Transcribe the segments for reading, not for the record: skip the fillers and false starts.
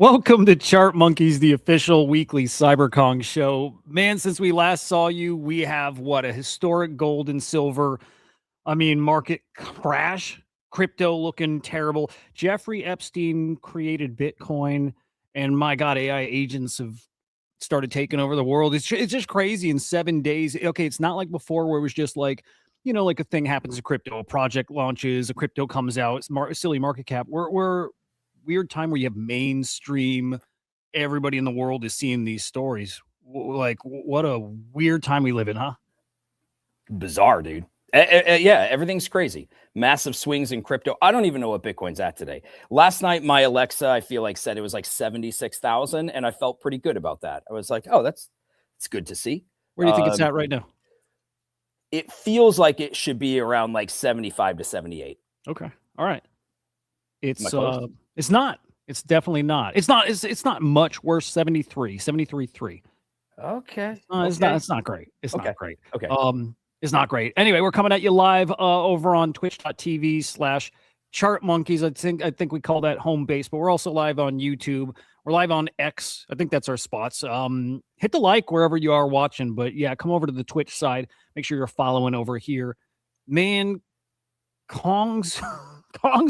Welcome to Chart Monkeys, the official weekly CyberKong show. Man, since we last saw you, we have a historic gold and silver. Market crash, crypto looking terrible. Jeffrey Epstein created Bitcoin, and my God, AI agents have started taking over the world. It's just crazy in 7 days. Okay, it's not like before where it was just like, like a thing happens to crypto, a project launches, a crypto comes out, it's silly market cap. We're weird time where you have mainstream, everybody in the world is seeing these stories. What a weird time we live in, huh? Bizarre, dude. Yeah, everything's crazy. Massive swings in crypto. I don't even know what Bitcoin's at today. Last night, my Alexa, I feel like, said it was like 76,000, and I felt pretty good about that. I was like, oh, it's good to see. Where do you think it's at right now? It feels like it should be around like 75 to 78. Okay. All right. It's not. It's definitely not. It's not much worse. 73.3. Okay. It's not great. It's not great. Okay. It's not great. Anyway, we're coming at you live over on twitch.tv/Chart Monkeys. I think we call that home base, but we're also live on YouTube. We're live on X. I think that's our spots. Hit the like wherever you are watching, but yeah, come over to the Twitch side. Make sure you're following over here. Man, Kongs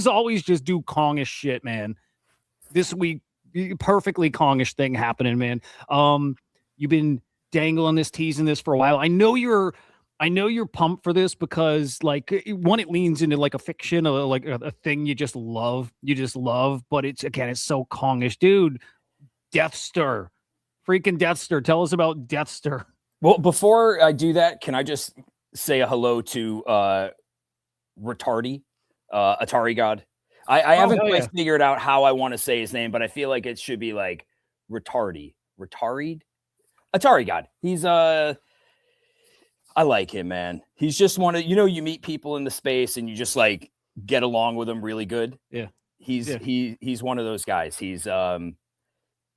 always just do Kongish shit, man. This week, perfectly Kongish thing happening, man. You've been dangling this, teasing this for a while. I know you're pumped for this because, like, one, it leans into like a fiction, like a thing you just love, but it's so Kongish, dude. DEATHSTR, freaking DEATHSTR. Tell us about DEATHSTR. Well, before I do that, can I just say a hello to Retardy, Atari God? I haven't quite figured out how I want to say his name, but I feel like it should be like Retaried, Atari God. He's I like him, man. He's just one of, you meet people in the space and you just like get along with them really good. Yeah. He's one of those guys. He's well,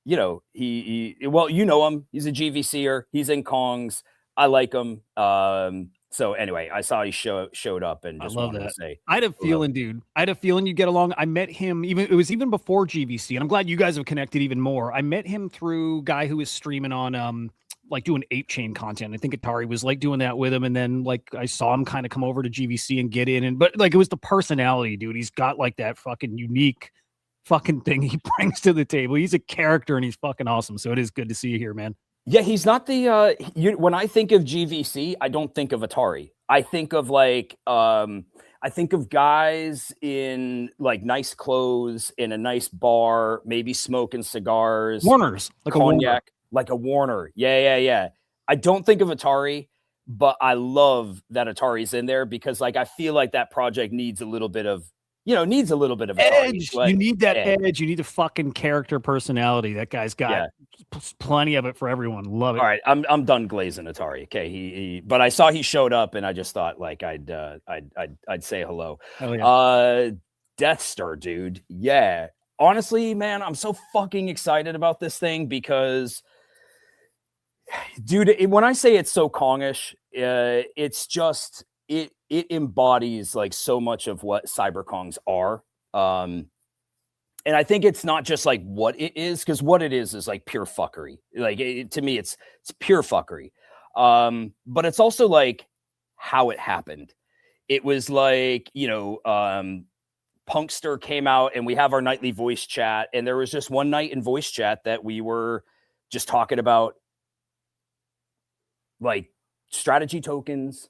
you know him. He's a GVCer. He's in Kongs. I like him. So anyway, I saw he showed up and just wanted to say. I had a feeling, dude. I had a feeling you'd get along. I met him it was even before GVC, and I'm glad you guys have connected even more. I met him through a guy who was streaming on like doing ape chain content. I think Atari was like doing that with him, and then like I saw him kind of come over to GVC and get in, but like it was the personality, dude. He's got like that fucking unique fucking thing he brings to the table. He's a character and he's fucking awesome. So it is good to see you here, man. Yeah, he's not the when I think of GVC, I don't think of Atari. I think of like I think of guys in like nice clothes in a nice bar, maybe smoking cigars, Warners, like cognac, like a Warner. Yeah. I don't think of Atari, but I love that Atari's in there because like I feel like that project needs a little bit of edge. Atari, you need that edge. You need the fucking character personality. That guy's got plenty of it for everyone. Love it. All right, I'm done glazing Atari. Okay, but I saw he showed up, and I just thought like I'd say hello. Oh, yeah. DEATHSTR, dude. Yeah, honestly, man, I'm so fucking excited about this thing because, dude, when I say it's so Kongish, it's just it embodies like so much of what cyberkongs are. And I think it's not just like what it is, because what it is like pure fuckery. Like to me, it's pure fuckery. But it's also like how it happened. It was like, Punkster came out and we have our nightly voice chat. And there was just one night in voice chat that we were just talking about like strategy tokens.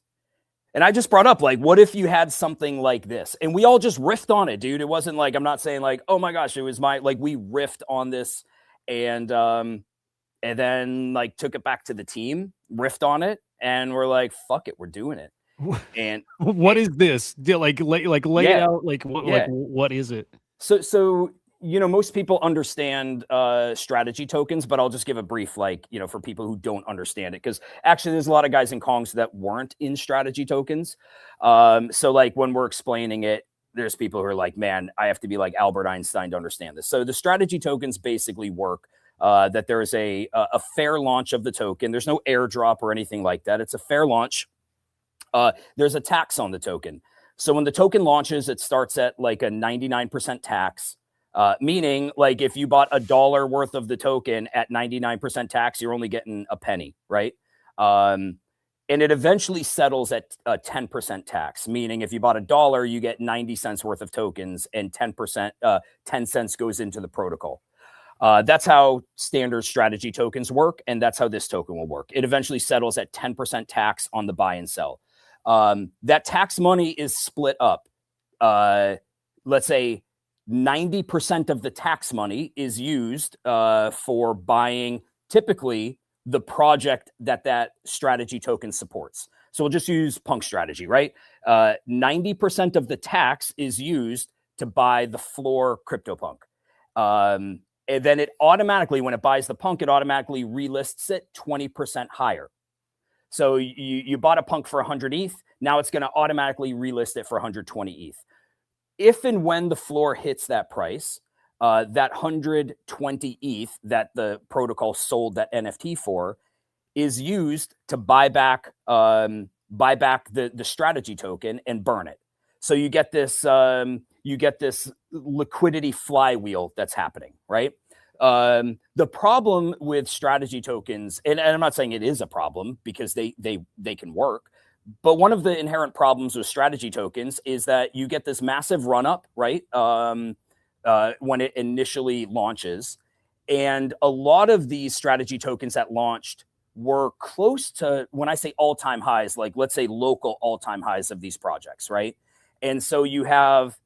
And I just brought up, like, what if you had something like this? And we all just riffed on it, dude. It wasn't like, I'm not saying like, oh my gosh, it was we riffed on this and then like took it back to the team, riffed on it. And we're like, fuck it, we're doing it. And what is this? Lay it out. Like, what is it? So, most people understand strategy tokens, but I'll just give a brief, for people who don't understand it. Because actually, there's a lot of guys in Kongs that weren't in strategy tokens. So, like, when we're explaining it, there's people who are like, man, I have to be like Albert Einstein to understand this. So the strategy tokens basically work that there is a fair launch of the token. There's no airdrop or anything like that. It's a fair launch. There's a tax on the token. So when the token launches, it starts at like a 99% tax. Meaning, like, if you bought $1 worth of the token at 99% tax, you're only getting a penny, right? And it eventually settles at 10% tax, meaning if you bought $1, you get 90 cents worth of tokens, and 10%, 10 cents goes into the protocol. That's how standard strategy tokens work, and that's how this token will work. It eventually settles at 10% tax on the buy and sell. That tax money is split up. Let's say 90% of the tax money is used for buying typically the project that strategy token supports. So we'll just use Punk Strategy, right? 90% of the tax is used to buy the floor CryptoPunk. And then it automatically, when it buys the Punk, it automatically relists it 20% higher. So you bought a Punk for 100 ETH. Now it's going to automatically relist it for 120 ETH. If and when the floor hits that price, that 120 ETH that the protocol sold that NFT for is used to buy back the strategy token and burn it. So you get this liquidity flywheel that's happening, right? The problem with strategy tokens, and I'm not saying it is a problem because they can work, but one of the inherent problems with strategy tokens is that you get this massive run up, right? When it initially launches. And a lot of these strategy tokens that launched were close to, when I say all-time highs, like let's say local all-time highs of these projects, right? And so you have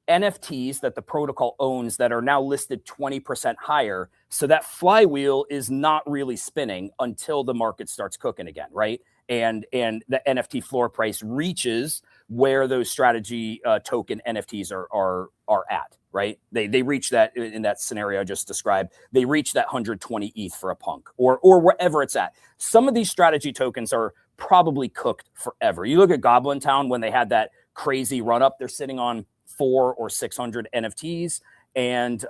NFTs that the protocol owns that are now listed 20% higher. So that flywheel is not really spinning until the market starts cooking again, right? And the NFT floor price reaches where those strategy token NFTs are at, right? They reach that in that scenario I just described. They reach that 120 ETH for a Punk or wherever it's at. Some of these strategy tokens are probably cooked forever. You look at Goblin Town when they had that crazy run up, they're sitting on 400 or 600 NFTs. And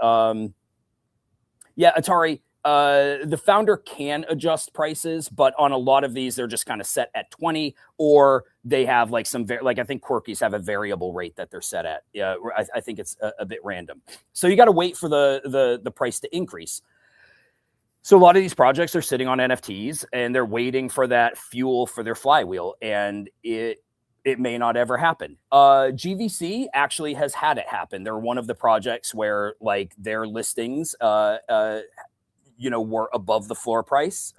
Atari, the founder can adjust prices, but on a lot of these, they're just kind of set at 20, or they have like some, like I think Quirkies have a variable rate that they're set at. Yeah, I think it's a bit random. So you got to wait for the price to increase. So a lot of these projects are sitting on NFTs and they're waiting for that fuel for their flywheel, and it may not ever happen. GVC actually has had it happen. They're one of the projects where like their listings, were above the floor price.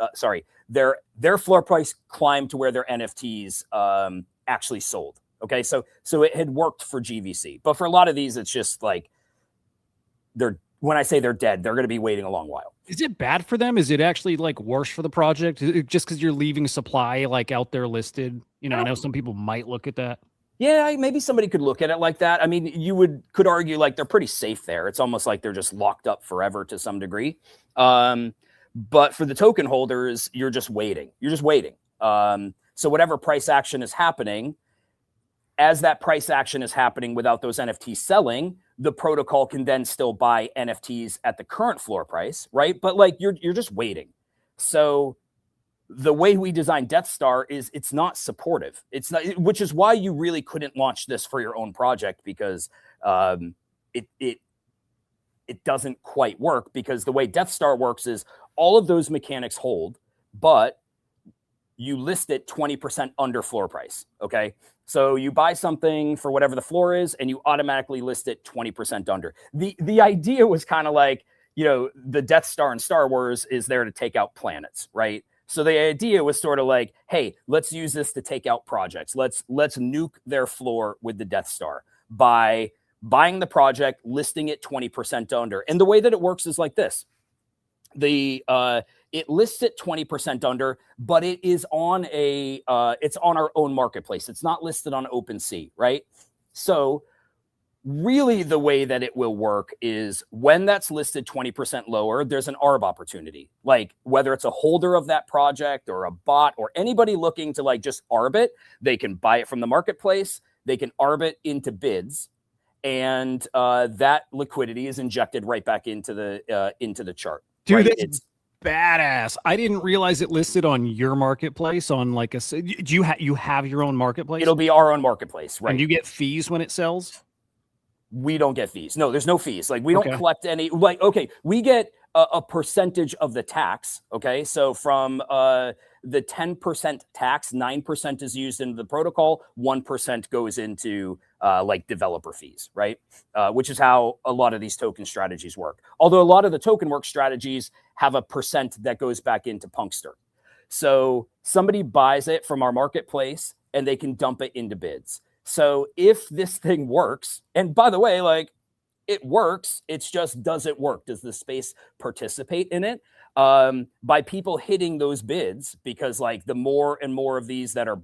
Their floor price climbed to where their NFTs actually sold. Okay, so it had worked for GVC, but for a lot of these, it's just like when I say they're dead, they're going to be waiting a long while. Is it bad for them? Is it actually like worse for the project just because you're leaving supply like out there listed? I know some people might look at that. Yeah, maybe somebody could look at it like that. I mean, you could argue like they're pretty safe there. It's almost like they're just locked up forever to some degree. But for the token holders, you're just waiting. You're just waiting. So whatever price action is happening, as that price action is happening without those NFTs selling, the protocol can then still buy NFTs at the current floor price, right? But like you're just waiting. So the way we designed DEATHSTR is it's not supportive. It's not, which is why you really couldn't launch this for your own project, because it doesn't quite work, because the way DEATHSTR works is all of those mechanics hold, but you list it 20% under floor price. Okay. So you buy something for whatever the floor is, and you automatically list it 20% under. The idea was kind of like, the DEATHSTR in Star Wars is there to take out planets, right? So the idea was sort of like, hey, let's use this to take out projects. Let's nuke their floor with the DEATHSTR by buying the project, listing it 20% under. And the way that it works is like this. It lists it 20% under, but it is on it's on our own marketplace. It's not listed on OpenSea, right? So really the way that it will work is when that's listed 20% lower, there's an ARB opportunity. Like whether it's a holder of that project or a bot or anybody looking to like just ARB it, they can buy it from the marketplace. They can ARB it into bids, and that liquidity is injected right back into the chart. Dude, right? it's badass. I didn't realize it listed on your marketplace on like do you have your own marketplace? It'll be our own marketplace, right? And you get fees when it sells? We don't get fees. No, there's no fees. Like we don't Okay. collect any, like, okay, we get a percentage of the tax. Okay. So from the 10% tax, 9% is used into the protocol, 1% goes into like developer fees, right? Which is how a lot of these token strategies work. Although a lot of the token work strategies have a percent that goes back into Punkster. So somebody buys it from our marketplace and they can dump it into bids. So if this thing works, and by the way, like it works, it's just, does it work? Does the space participate in it? By people hitting those bids, because like the more and more of these that are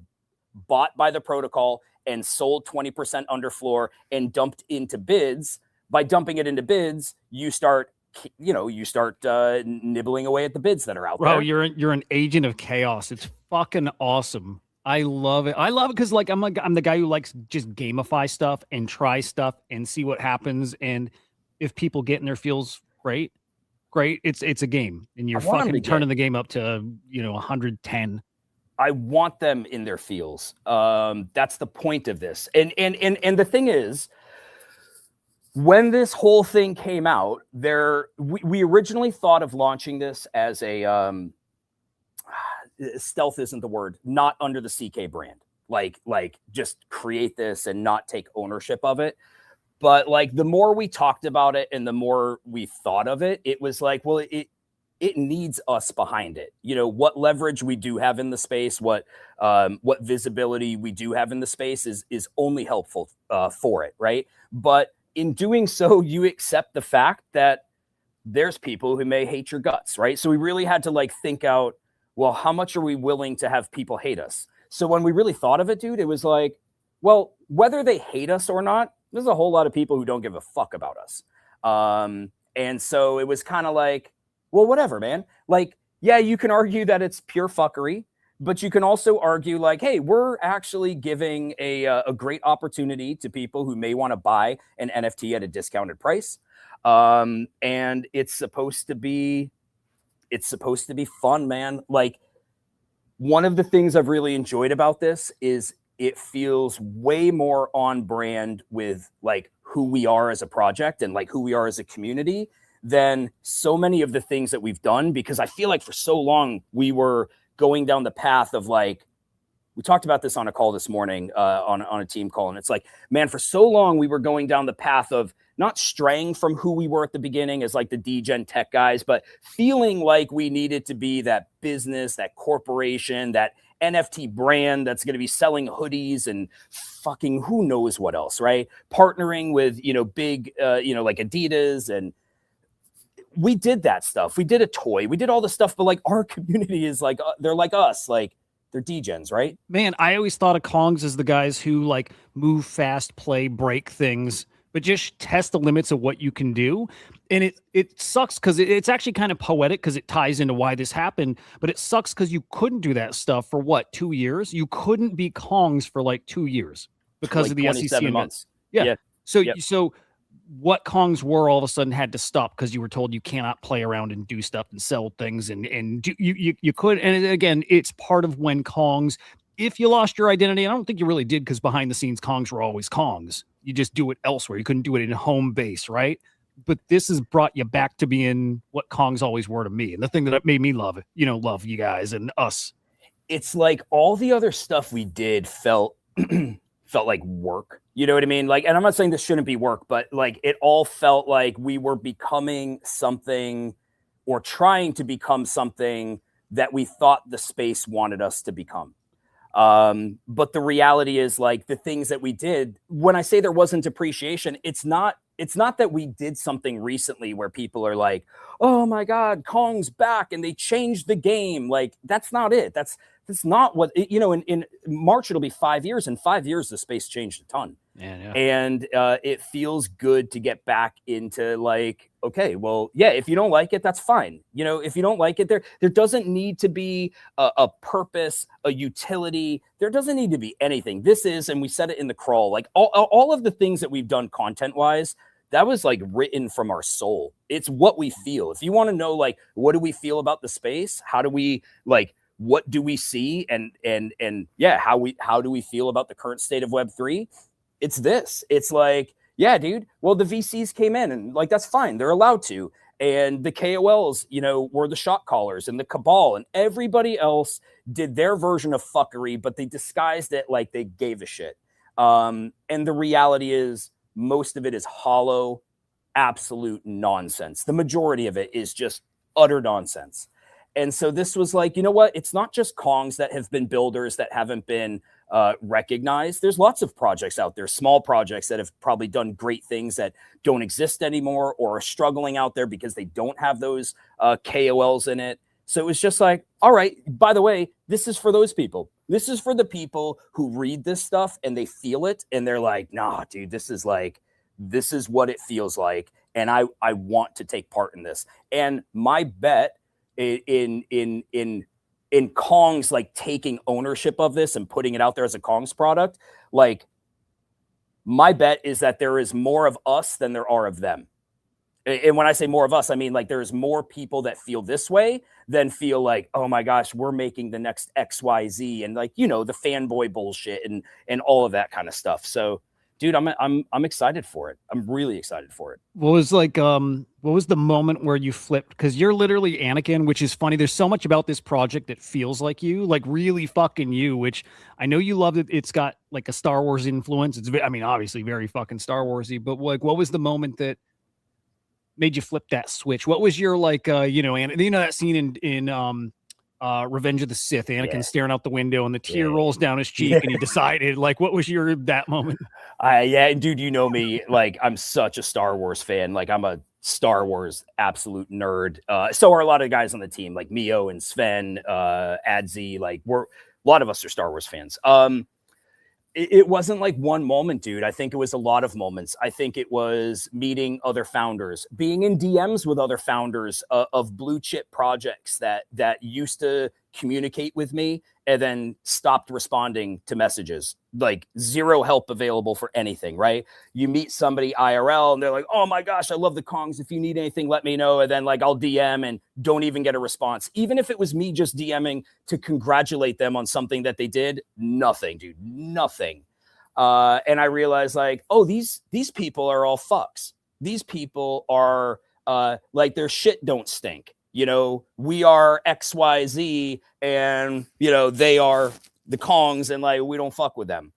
bought by the protocol and sold 20% under floor and dumped into bids, by dumping it into bids, you start nibbling away at the bids that are out there. Bro, you're an agent of chaos. It's fucking awesome. I love it. I love it because like I'm the guy who likes just gamify stuff and try stuff and see what happens. And if people get in their feels, great. It's a game, and you're fucking turning the game up to 110. I want them in their feels. That's the point of this. And the thing is, when this whole thing came out, we originally thought of launching this as a stealth isn't the word, not under the CK brand. Like just create this and not take ownership of it. But like the more we talked about it and the more we thought of it, it was like, well, it needs us behind it. What leverage we do have in the space, what visibility we do have in the space is only helpful for it, right? But in doing so, you accept the fact that there's people who may hate your guts, right? So we really had to like think out, well, how much are we willing to have people hate us? So when we really thought of it, dude, it was like, well, whether they hate us or not, there's a whole lot of people who don't give a fuck about us. And so it was kind of like, well, whatever, man. Like, yeah, you can argue that it's pure fuckery, but you can also argue like, hey, we're actually giving a great opportunity to people who may want to buy an NFT at a discounted price. And it's supposed to be fun, man. Like, one of the things I've really enjoyed about this is it feels way more on brand with like who we are as a project and like who we are as a community than so many of the things that we've done. Because I feel like for so long we were going down the path of like, we talked about this on a call this morning on a team call. And it's like, man, for so long we were going down the path of not straying from who we were at the beginning as like the degen tech guys, but feeling like we needed to be that business, that corporation, that NFT brand that's going to be selling hoodies and fucking who knows what else, right? Partnering with, big, like Adidas. And we did that stuff. We did a toy. We did all the stuff, but like our community is like, they're like us, like they're degens, right? Man, I always thought of Kongs as the guys who like move fast, play, break things, but just test the limits of what you can do. And it sucks because it's actually kind of poetic because it ties into why this happened, but it sucks because you couldn't do that stuff for what, 2 years? You couldn't be Kongs for like 2 years because like of the SEC months. Yeah. So what Kongs were all of a sudden had to stop because you were told you cannot play around and do stuff and sell things and do, you could. And again, it's part of when Kongs, if you lost your identity, I don't think you really did because behind the scenes Kongs were always Kongs. You just do it elsewhere. You couldn't do it in home base, right? But this has brought you back to being what Kongs always were to me. And the thing that made me love you guys and us. It's like all the other stuff we did felt like work. You know what I mean? Like, and I'm not saying this shouldn't be work, but like it all felt like we were becoming something or trying to become something that we thought the space wanted us to become. But the reality is like the things that we did, when I say there wasn't appreciation, it's not that we did something recently where people are like, oh my God, Kong's back and they changed the game. Like, that's not it. That's not what, in March, it'll be 5 years. In 5 years, the space changed a ton. Yeah. And it feels good to get back into like, okay, well, yeah, if you don't like it, that's fine. If you don't like it, there doesn't need to be a purpose, a utility. There doesn't need to be anything. This is, and we said it in the crawl, like all of the things that we've done content-wise, that was like written from our soul. It's what we feel. If you want to know, like, what do we feel about the space? How do we like, what do we see? And yeah, how do we feel about the current state of Web3? It's this. It's like, Yeah, dude. Well, the VCs came in and like, that's fine. They're allowed to. And the KOLs, you know, were the shot callers, and the cabal and everybody else did their version of fuckery, but they disguised it like they gave a shit. And the reality is most of it is hollow, absolute nonsense. The majority of it is just utter nonsense. And so this was like, you know what? It's not just Kongs that have been builders that haven't been recognized. There's lots of projects out there, small projects that have probably done great things that don't exist anymore or are struggling out there because they don't have those KOLs in it. So it was just like, all right, by the way, this is for those people. This is for the people who read this stuff and they feel it and they're like, nah, dude, this is what it feels like. And I want to take part in this. And my bet in Kong's like taking ownership of this and putting it out there as a Kong's product, like my bet is that there is more of us than there are of them. And when I say more of us, I mean like there's more people that feel this way than feel like, oh my gosh, we're making the next XYZ and like, you know, the fanboy bullshit and all of that kind of stuff. So dude, I'm excited for it. I'm really excited for it. What was the moment where you flipped? Because you're literally Anakin, which is funny. There's so much about this project that feels like you, like really fucking you, which I know you love it. It's got like a Star Wars influence. It's, I mean, obviously very fucking Star Warsy, but like, what was the moment that made you flip that switch? What was your like, you know, and you know, that scene in Revenge of the Sith, Anakin staring out the window and the tear rolls down his cheek and he decided, like, what was your that moment? Yeah, dude, you know me, like I'm such a Star Wars fan. Like I'm a Star Wars absolute nerd. So are a lot of guys on the team, like Mio and Sven, Adzi, like a lot of us are Star Wars fans. It wasn't like one moment, dude. I think it was a lot of moments. I think it was meeting other founders, being in DMs with other founders of blue chip projects that used to communicate with me and then stopped responding to messages, like zero help available for anything, right? You meet somebody IRL and they're like, oh my gosh, I love the Kongs. If you need anything, let me know. And then like I'll DM and don't even get a response. Even if it was me just DMing to congratulate them on something that they did, nothing, dude, nothing. And I realized like, oh, these people are all fucks. These people are like their shit don't stink. You know, we are XYZ and, you know, they are the Kongs and like, we don't fuck with them.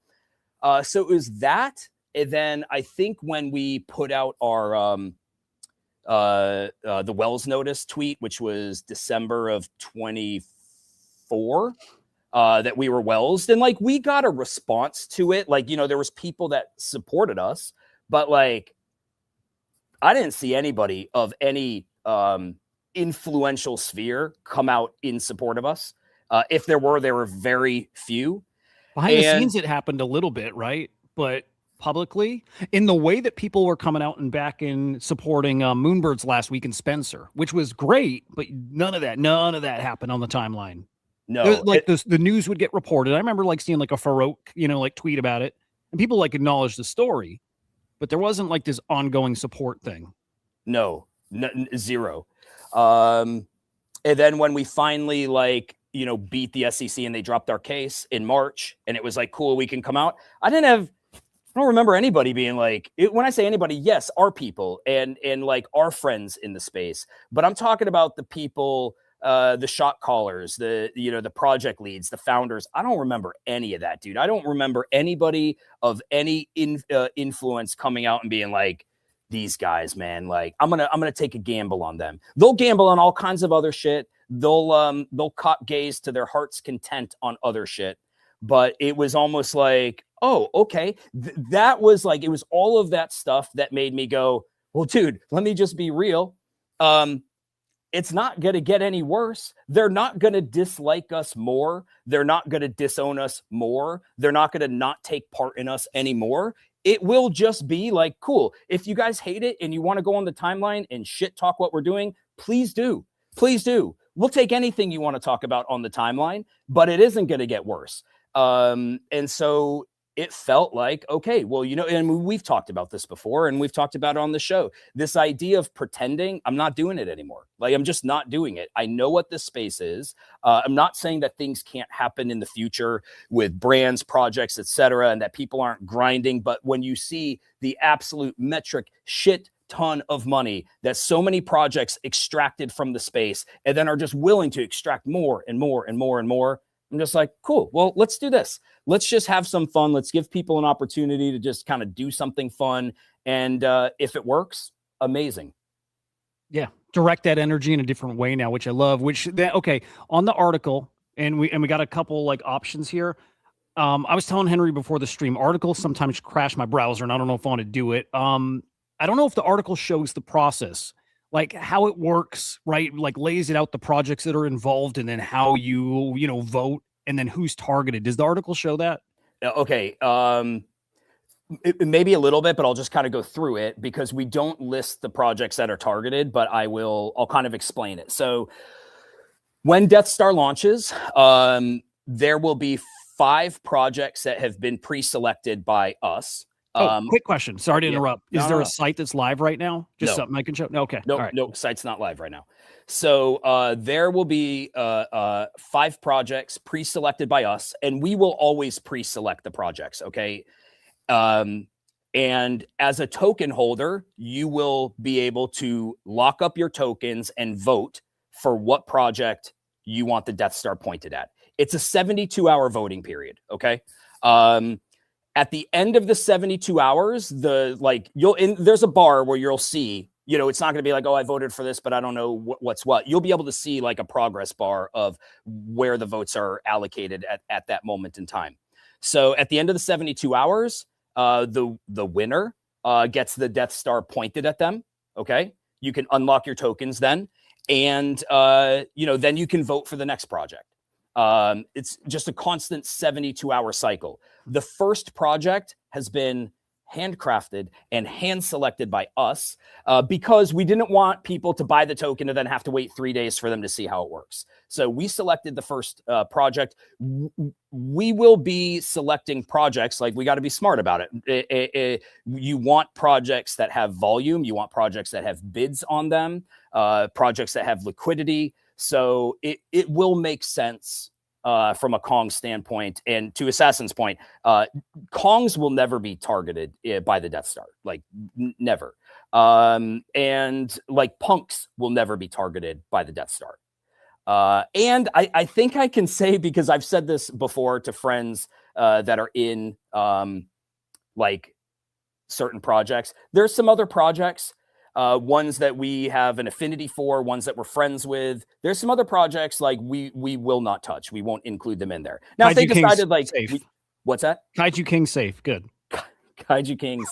So it was that. And then I think when we put out our, the Wells notice tweet, which was December of 24, that we were Wells, and like, we got a response to it. Like, you know, there was people that supported us, but like, I didn't see anybody of any, influential sphere come out in support of us. If there were very few. Behind the scenes, it happened a little bit, right? But publicly, in the way that people were coming out and back in supporting Moonbirds last week in Spencer, which was great, but none of that happened on the timeline. No, like the news would get reported. I remember like seeing like a Farouk, you know, like tweet about it, and people like acknowledged the story, but there wasn't like this ongoing support thing. No, zero. And then when we finally like, you know, beat the SEC and they dropped our case in March and it was like, cool, we can come out. I don't remember anybody being like, when I say anybody, yes, our people and like our friends in the space, but I'm talking about the people, the shot callers, the project leads, the founders. I don't remember any of that, dude. I don't remember anybody of any influence coming out and being like, these guys, man, like I'm gonna take a gamble on them. They'll gamble on all kinds of other shit. They'll cop gaze to their heart's content on other shit. But it was almost like, oh, okay. That was like, it was all of that stuff that made me go, well, dude, let me just be real. It's not going to get any worse. They're not going to dislike us more. They're not going to disown us more. They're not going to not take part in us anymore. It will just be like, cool. If you guys hate it and you want to go on the timeline and shit talk what we're doing, please do. Please do. We'll take anything you want to talk about on the timeline, but it isn't going to get worse. And so it felt like, okay, well, and we've talked about this before, and we've talked about it on the show. This idea of pretending, I'm not doing it anymore. Like, I'm just not doing it. I know what this space is. I'm not saying that things can't happen in the future with brands, projects, etc., and that people aren't grinding. But when you see the absolute metric shit ton of money that so many projects extracted from the space and then are just willing to extract more and more and more and more, I'm just like, cool, well, let's do this. Let's just have some fun. Let's give people an opportunity to just kind of do something fun. And if it works, amazing. Yeah. Direct that energy in a different way now, which I love, okay. On the article, and we got a couple like options here. I was telling Henry before the stream, articles sometimes crash my browser and I don't know if I want to do it. I don't know if the article shows the process, like how it works, right? Like lays it out, the projects that are involved, and then how you vote, and then who's targeted. Does the article show that? Okay. Maybe a little bit, but I'll just kind of go through it because we don't list the projects that are targeted, but I'll kind of explain it. So when DEATHSTR launches, there will be 5 projects that have been pre-selected by us. Quick question. Sorry to interrupt. Is there a site that's live right now? Just something I can show? No, okay. No, site's not live right now. So there will be 5 projects pre-selected by us, and we will always pre-select the projects. Okay. And as a token holder, you will be able to lock up your tokens and vote for what project you want the DEATHSTR pointed at. It's a 72-hour voting period. Okay. At the end of the 72 hours, there's a bar where you'll see, it's not going to be like, oh, I voted for this, but I don't know what's what. You'll be able to see like a progress bar of where the votes are allocated at that moment in time. So at the end of the 72 hours, the winner gets the DEATHSTR pointed at them. Okay. You can unlock your tokens then. And, then you can vote for the next project. It's just a constant 72-hour cycle. The first project has been handcrafted and hand selected by us because we didn't want people to buy the token and then have to wait 3 days for them to see how it works. So we selected the first project. We will be selecting projects, like we got to be smart about it. You want projects that have volume. You want projects that have bids on them, projects that have liquidity. So it will make sense from a Kong standpoint. And to Assassin's point, Kongs will never be targeted by the DEATHSTR, like never. And like punks will never be targeted by the DEATHSTR. And I think I can say, because I've said this before to friends that are in like certain projects, there's some other projects, ones that we have an affinity for, ones that we're friends with. There's some other projects like we will not touch. We won't include them in there. Now, if they decided like, what's that? Kaiju King safe. Good. Kaiju Kings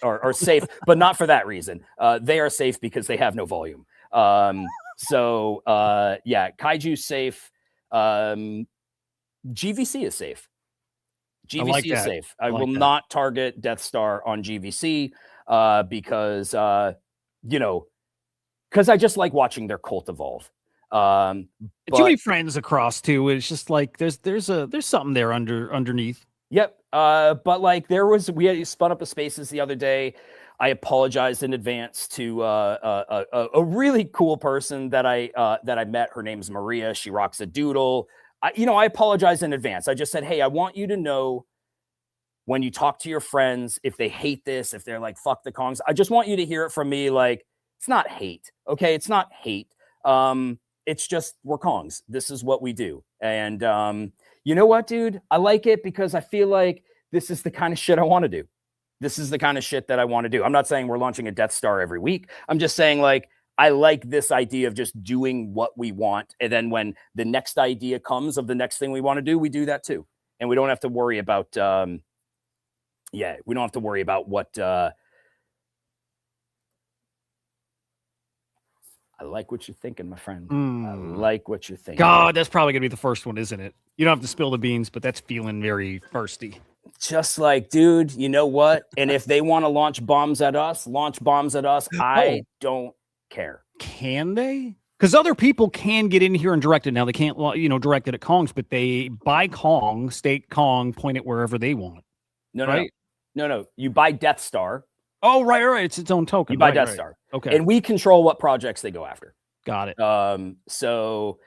are safe, but not for that reason. They are safe because they have no volume. So Kaiju safe. GVC is safe. GVC is safe. I will not target DEATHSTR on GVC because I just like watching their cult evolve. Too many friends across too. It's just like there's something there underneath. Yep. But like we had spun up a Spaces the other day. I apologized in advance to a really cool person that I met. Her name's Maria. She rocks a doodle. I apologize in advance. I just said, hey, I want you to know when you talk to your friends, if they hate this, if they're like, fuck the Kongs, I just want you to hear it from me. Like, it's not hate. Okay. It's not hate. It's just, we're Kongs. This is what we do. And you know what, dude? I like it because I feel like this is the kind of shit I want to do. This is the kind of shit that I want to do. I'm not saying we're launching a DEATHSTR every week. I'm just saying, like, I like this idea of just doing what we want. And then when the next idea comes of the next thing we want to do, we do that too. And we don't have to worry about, we don't have to worry about what, I like what you're thinking, my friend. I like what you're thinking. God, that's probably going to be the first one, isn't it? You don't have to spill the beans, but that's feeling very thirsty. Just like, dude, you know what? And if they want to launch bombs at us, I don't care. Can they? Because other people can get in here and direct it. Now they can't, direct it at Kongs, but they buy Kong, stake Kong, point it wherever they want. No. You buy DEATHSTR. Oh, right. It's its own token. You buy right, DEATHSTR. Okay. And we control what projects they go after. Got it. So,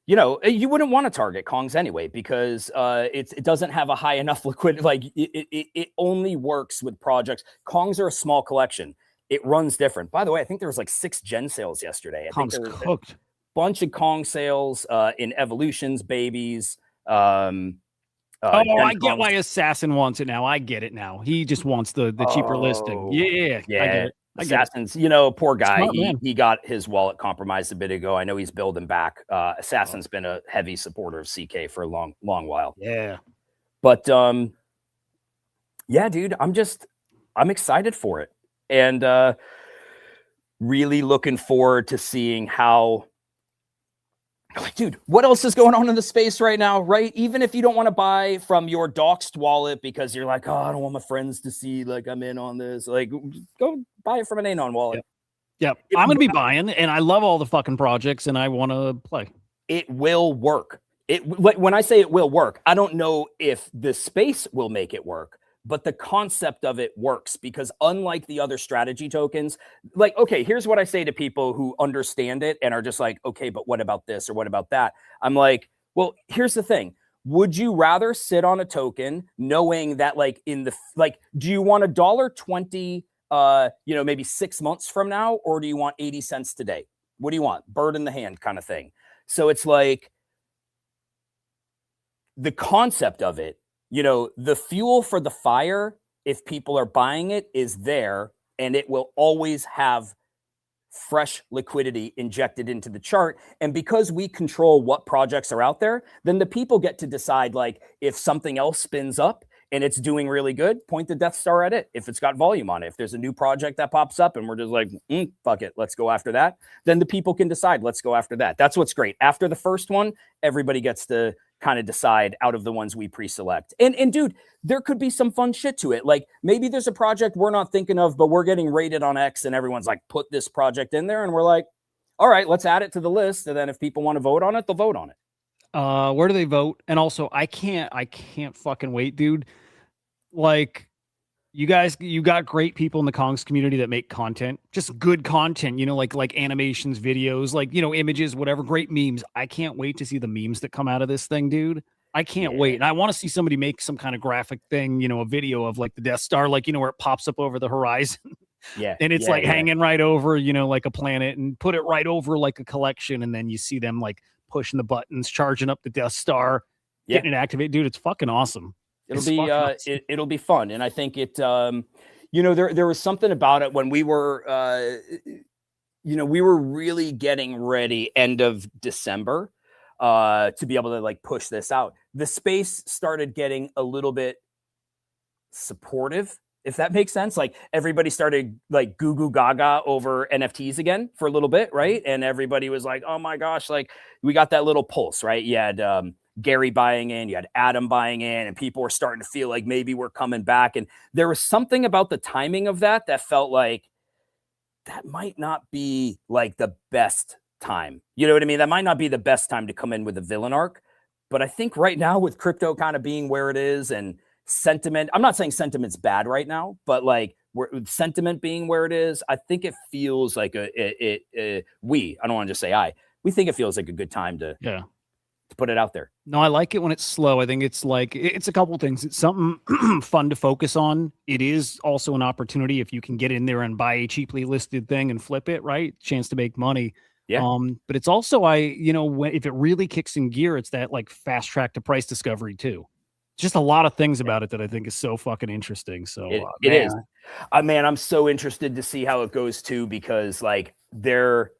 you wouldn't want to target Kongs anyway, because it doesn't have a high enough liquidity. Like it only works with projects. Kongs are a small collection. It runs different. By the way, I think there was like 6 gen sales yesterday. I think there was cooked. a bunch of Kong sales in evolutions, babies. I get why Assassin wants it now. I get it now. He just wants the cheaper listing. Yeah. I get it. Assassins, poor guy. He got his wallet compromised a bit ago. I know he's building back. Assassin's been a heavy supporter of CK for a long while. Yeah. But dude, I'm excited for it. And really looking forward to seeing how, dude, what else is going on in the space right now, right? Even if you don't want to buy from your doxed wallet because you're like, oh, I don't want my friends to see, like, I'm in on this. Like, go buy it from an Anon wallet. Yep. I'm going to be buying, and I love all the fucking projects, and I want to play. It will work. When I say it will work, I don't know if the space will make it work, but the concept of it works, because unlike the other strategy tokens, like, okay, here's what I say to people who understand it and are just like, okay, but what about this or what about that? I'm like, well, here's the thing. Would you rather sit on a token knowing that, like, do you want $1.20, maybe 6 months from now, or do you want 80 cents today? What do you want? Bird in the hand kind of thing. So it's like the concept of it, the fuel for the fire, if people are buying it, is there, and it will always have fresh liquidity injected into the chart. And because we control what projects are out there, then the people get to decide, like, if something else spins up and it's doing really good, point the DEATHSTR at it. If it's got volume on it, if there's a new project that pops up and we're just like, fuck it, let's go after that, then the people can decide, let's go after that. That's what's great. After the first one, everybody gets to kind of decide out of the ones we pre-select. And dude, there could be some fun shit to it. Like, maybe there's a project we're not thinking of, but we're getting rated on X and everyone's like, put this project in there. And we're like, all right, let's add it to the list. And then if people want to vote on it, they'll vote on it. Where do they vote? And also, I can't fucking wait, dude. Like, you got great people in the Kongs community that make content, just good content, like animations, videos, like, images, whatever, great memes. I can't wait to see the memes that come out of this thing, dude. I can't wait. And I want to see somebody make some kind of graphic thing, a video of, like, the DEATHSTAR, like, where it pops up over the horizon. Yeah. And it's hanging right over, like a planet, and put it right over like a collection. And then you see them, like, pushing the buttons, charging up the DEATHSTAR, getting it activated. Dude, it's fucking awesome. It'll be fun. And I think it, there was something about it when we were, we were really getting ready end of December, to be able to, like, push this out. The space started getting a little bit supportive, if that makes sense. Like, everybody started, like, goo goo gaga over NFTs again for a little bit. Right. And everybody was like, oh my gosh, like, we got that little pulse, right? You had, Gary buying in, you had Adam buying in, and people were starting to feel like maybe we're coming back. And there was something about the timing of that felt like that might not be, like, the best time. You know what I mean? That might not be the best time to come in with a villain arc. But I think right now, with crypto kind of being where it is and sentiment, I'm not saying sentiment's bad right now, but, like, with sentiment being where it is, I think it feels like I don't want to just say we think it feels like a good time to put it out there. No, I like it when it's slow. I think it's like, it's a couple things. It's something fun to focus on. It is also an opportunity if you can get in there and buy a cheaply listed thing and flip it, right? Chance to make money. Yeah. But it's also, if it really kicks in gear, it's that, like, fast track to price discovery too. Just a lot of things about it that I think is so fucking interesting. So it is. Man, I'm so interested to see how it goes too, because, like, there's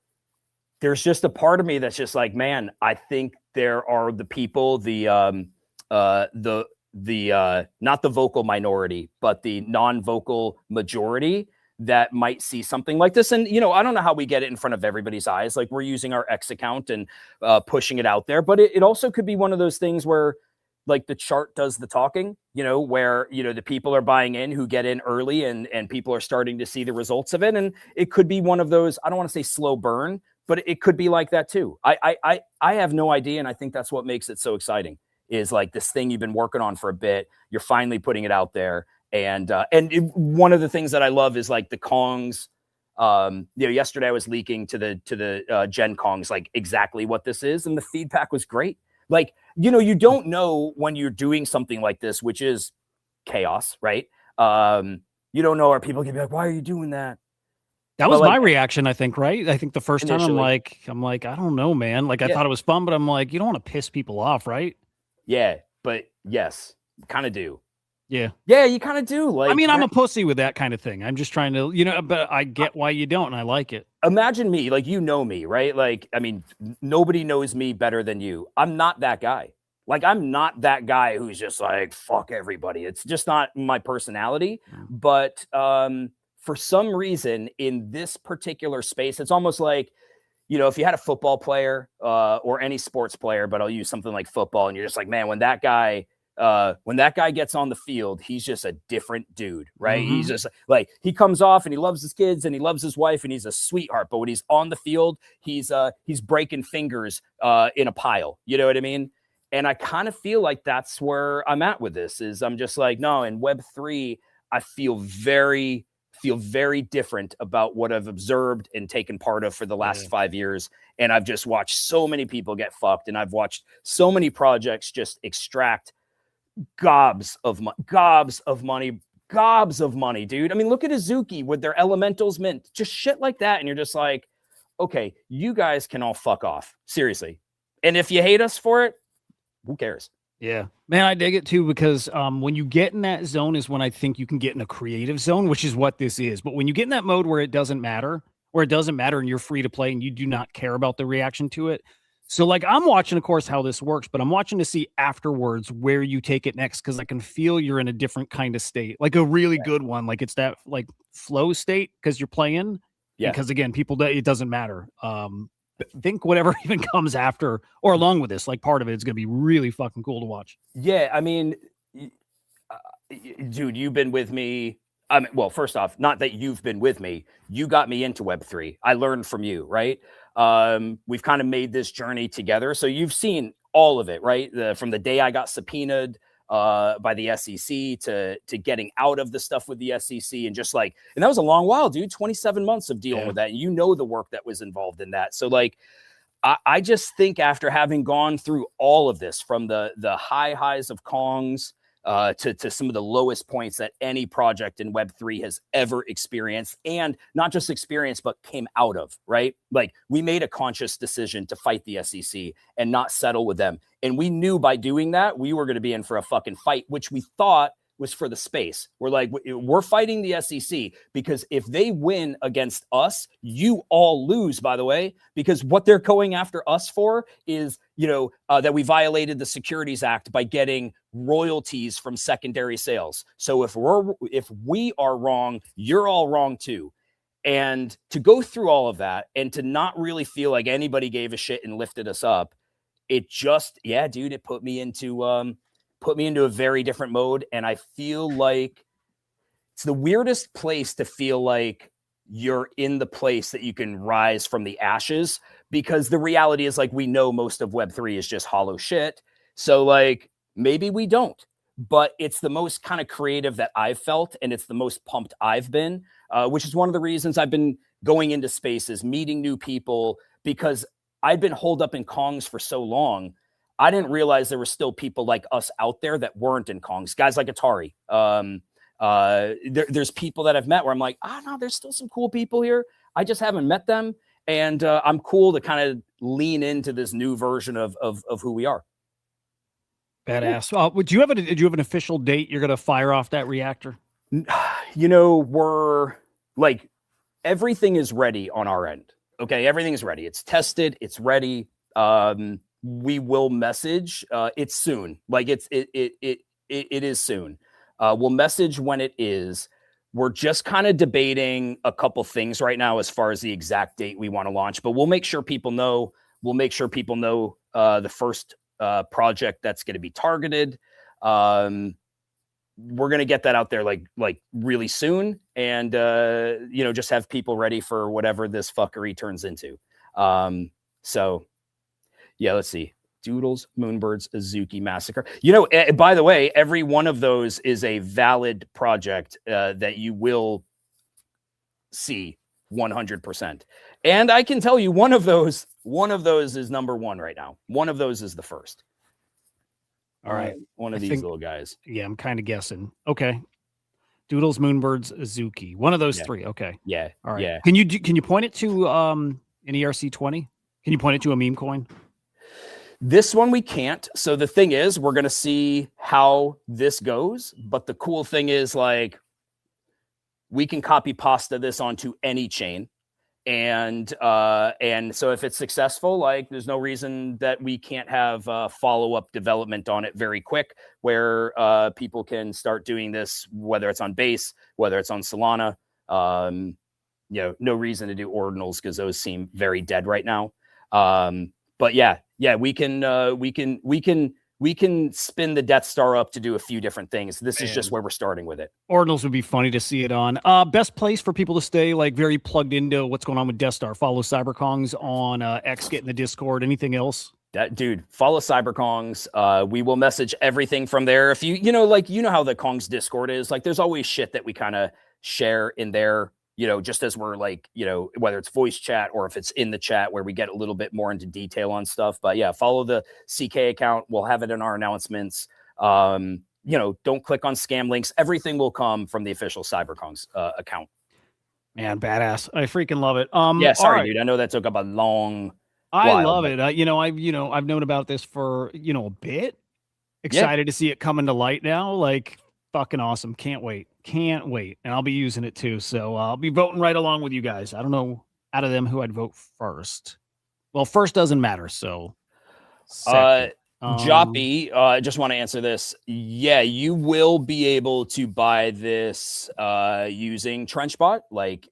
just a part of me that's just like, man, I think there are the people, not the vocal minority, but the non-vocal majority that might see something like this. And, I don't know how we get it in front of everybody's eyes. Like, we're using our X account and pushing it out there, but it also could be one of those things where, like, the chart does the talking, where, the people are buying in who get in early, and people are starting to see the results of it. And it could be one of those, I don't want to say slow burn, but it could be like that too. I have no idea, and I think that's what makes it so exciting. Is like this thing you've been working on for a bit. You're finally putting it out there, and one of the things that I love is like the Kongs. Yesterday I was leaking to the Gen Kongs like exactly what this is, and the feedback was great. Like, you don't know when you're doing something like this, which is chaos, right? You don't know, are people gonna be like, why are you doing that? That was my reaction, I think, right? I think the first time I'm like, I don't know, man. Like, I thought it was fun, but I'm like, you don't want to piss people off, right? Yeah, but yes, kind of do. Yeah. Yeah, you kind of do. Like, I mean, I'm a pussy with that kind of thing. I'm just trying to, but I get why you don't, and I like it. Imagine me, like, me, right? Like, I mean, nobody knows me better than you. I'm not that guy. Like, I'm not that guy who's just like, fuck everybody. It's just not my personality. But for some reason, in this particular space, it's almost like, if you had a football player or any sports player, but I'll use something like football, and you're just like, man, when that guy gets on the field, he's just a different dude, right? Mm-hmm. He's just like, he comes off and he loves his kids and he loves his wife and he's a sweetheart. But when he's on the field, he's breaking fingers in a pile. You know what I mean? And I kind of feel like that's where I'm at with this. Is I'm just like, no, in Web3, I feel very different about what I've observed and taken part of for the last 5 years. And I've just watched so many people get fucked, and I've watched so many projects just extract gobs of money, dude. I mean, look at Azuki with their elementals mint, just shit like that. And you're just like, okay, you guys can all fuck off. Seriously. And if you hate us for it, who cares? Yeah, man, I dig it too, because when you get in that zone is when I think you can get in a creative zone, which is what this is. But when you get in that mode where it doesn't matter, and you're free to play and you do not care about the reaction to it. So like, I'm watching, of course, how this works, but I'm watching to see afterwards where you take it next, because I can feel you're in a different kind of state, like a really good one. Like, it's that like flow state because you're playing. Yeah. Because again, it doesn't matter. Think whatever even comes after or along with this, like part of it is going to be really fucking cool to watch. Yeah, I mean, dude, you've been with me. I mean, well, first off, not that you've been with me. You got me into Web3. I learned from you, right? We've kind of made this journey together. So you've seen all of it, right? From the day I got subpoenaed by the SEC to getting out of the stuff with the SEC, and just like, and that was a long while, dude, 27 months of dealing with that. And the work that was involved in that. So like, I just think after having gone through all of this, from the highs of Kongs to some of the lowest points that any project in Web3 has ever experienced, and not just experienced, but came out of, right? Like, we made a conscious decision to fight the SEC and not settle with them. And we knew by doing that, we were going to be in for a fucking fight, which we thought was for the space. We're like, we're fighting the SEC because if they win against us, you all lose, by the way, because what they're going after us for is, that we violated the Securities Act by getting royalties from secondary sales. So if we are wrong, you're all wrong too. And to go through all of that and to not really feel like anybody gave a shit and lifted us up, it just, dude, it put me into a very different mode. And I feel like it's the weirdest place to feel like you're in the place that you can rise from the ashes, because the reality is, like, we know most of Web3 is just hollow shit. So like, maybe we don't, but it's the most kind of creative that I've felt. And it's the most pumped I've been, which is one of the reasons I've been going into spaces, meeting new people, because I'd been holed up in Kongs for so long. I didn't realize there were still people like us out there that weren't in Kongs, guys like Atari. There's people that I've met where I'm like, no, there's still some cool people here. I just haven't met them. And I'm cool to kind of lean into this new version of who we are. Badass. Did you have an official date you're going to fire off that reactor? We're like, everything is ready on our end. Okay. Everything is ready. It's tested. It's ready. We will message. It's soon. Like, it is soon. We'll message when it is. We're just kind of debating a couple things right now as far as the exact date we want to launch, but we'll make sure people know. We'll make sure people know the first project that's going to be targeted. We're going to get that out there like really soon, and just have people ready for whatever this fuckery turns into. So yeah, let's see. Doodles, Moonbirds, Azuki Massacre. You know, by the way, every one of those is a valid project that you will see 100%. And I can tell you one of those is number one right now. One of those is the first. All right. One of these little guys. Yeah, I'm kind of guessing. Okay. Doodles, Moonbirds, Azuki. One of those three. Okay. Yeah. All right. Yeah. Can you point it to an ERC20? Can you point it to a meme coin? This one we can't. So the thing is, we're going to see how this goes. But the cool thing is, like, we can copy pasta this onto any chain. And so if it's successful, like, there's no reason that we can't have follow-up development on it very quick, where people can start doing this, whether it's on Base, whether it's on Solana. You know, no reason to do ordinals because those seem very dead right now. But yeah, we can spin the Death Star up to do a few different things. This is just where we're starting with it. Ordinals would be funny to see it on. Best place for people to stay like very plugged into what's going on with Death Star. Follow Cyberkongs on X, get in the Discord. Anything else? Dude, follow Cyberkongs. We will message everything from there. If you know how the Kongs Discord is, like, there's always shit that we kind of share in there. You know, just as we're like, you know, whether it's voice chat or if it's in the chat where we get a little bit more into detail on stuff. But yeah, follow the CK account. We'll have it in our announcements. You know, don't click on scam links. Everything will come from the official Cyberkongs account. Man, badass. I freaking love it. Yeah, sorry, dude. I know that took up a long I love it. I've known about this for, a bit. Excited to see it coming to light now. Like, fucking awesome. Can't wait. And I'll be using it too. So I'll be voting right along with you guys. I don't know out of them who I'd vote first. Well, first doesn't matter. So Joppy, I just want to answer this. Yeah, you will be able to buy this using TrenchBot. Like,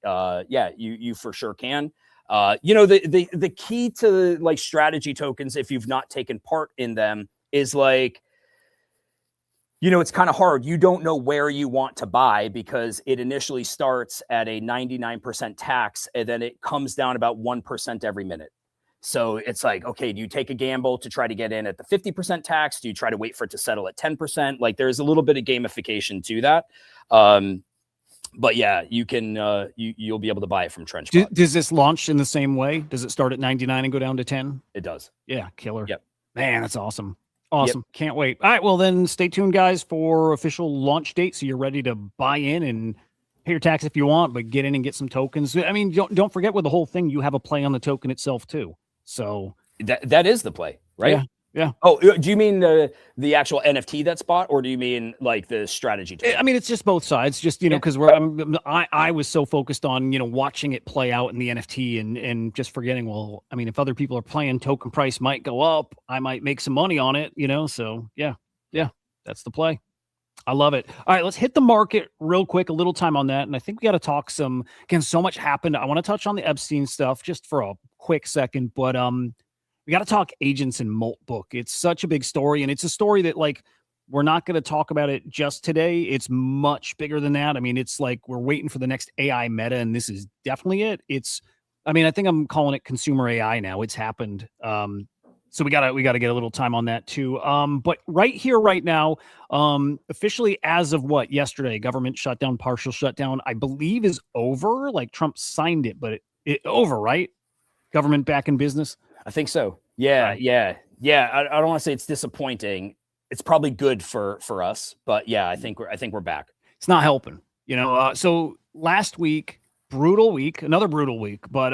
you for sure can. The key to like strategy tokens, if you've not taken part in them, is like, it's kind of hard. You don't know where you want to buy because it initially starts at a 99% tax and then it comes down about 1% every minute. So it's like, okay, do you take a gamble to try to get in at the 50% tax? Do you try to wait for it to settle at 10%? Like, there's a little bit of gamification to that. But yeah, you can, you'll be able to buy it from TrenchBot. Does this launch in the same way? Does it start at 99 and go down to 10? It does. Yeah. Killer. Yep. Man, that's awesome. Awesome. Yep. Can't wait. All right. Well, then stay tuned, guys, for official launch date. So you're ready to buy in and pay your tax if you want, but get in and get some tokens. I mean, don't forget with the whole thing, you have a play on the token itself too. So that is the play, right? Yeah. Oh, do you mean the actual NFT that's bought, or do you mean like the strategy token? I mean, it's just both sides. Just because I was so focused on watching it play out in the NFT and just forgetting. Well, I mean, if other people are playing, token price might go up. I might make some money on it. So yeah, that's the play. I love it. All right, let's hit the market real quick. A little time on that, and I think we got to talk some. Again, so much happened. I want to touch on the Epstein stuff just for a quick second, but we got to talk agents and Moltbook. It's such a big story, and it's a story that, like, we're not going to talk about it just today. It's much bigger than that. I mean, it's like we're waiting for the next AI meta, and this is definitely it. I think I'm calling it consumer AI now. It's happened. So we gotta get a little time on that too. But right here, right now, officially as of yesterday, government shutdown, partial shutdown, I believe is over. Like, Trump signed it, but it over, right? Government back in business. I think so. Yeah. I don't want to say it's disappointing. It's probably good for us, but yeah, I think we're back. It's not helping, So last week, another brutal week, but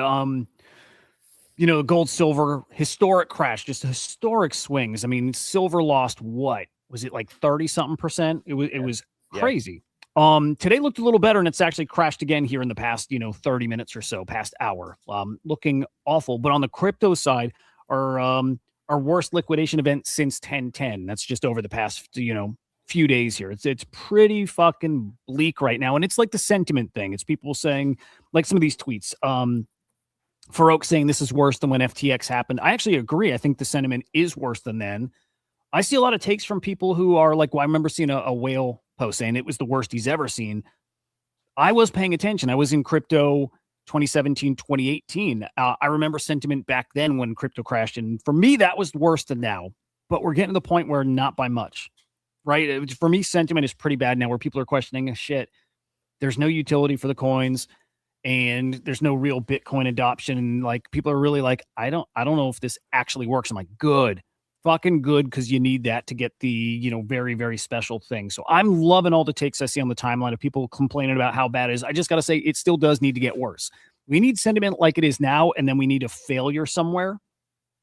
gold, silver, historic crash, just historic swings. I mean, silver lost what was it, like 30-something%? It was crazy. Today looked a little better, and it's actually crashed again here in the past, 30 minutes or so, past hour. Looking awful. But on the crypto side, our worst liquidation event since 10/10. That's just over the past, few days here. It's pretty fucking bleak right now, and it's like the sentiment thing. It's people saying, like, some of these tweets. Farouk saying this is worse than when FTX happened. I actually agree. I think the sentiment is worse than then. I see a lot of takes from people who are like, well, I remember seeing a whale post saying it was the worst he's ever seen. I was paying attention. I was in crypto 2017, 2018. I remember sentiment back then when crypto crashed. And for me, that was worse than now. But we're getting to the point where not by much, right? For me, sentiment is pretty bad now where people are questioning, shit, there's no utility for the coins and there's no real Bitcoin adoption. And like people are really like, I don't know if this actually works. I'm like, good, fucking good, because you need that to get the, very, very special thing. So I'm loving all the takes I see on the timeline of people complaining about how bad it is. I just got to say, it still does need to get worse. We need sentiment like it is now, and then we need a failure somewhere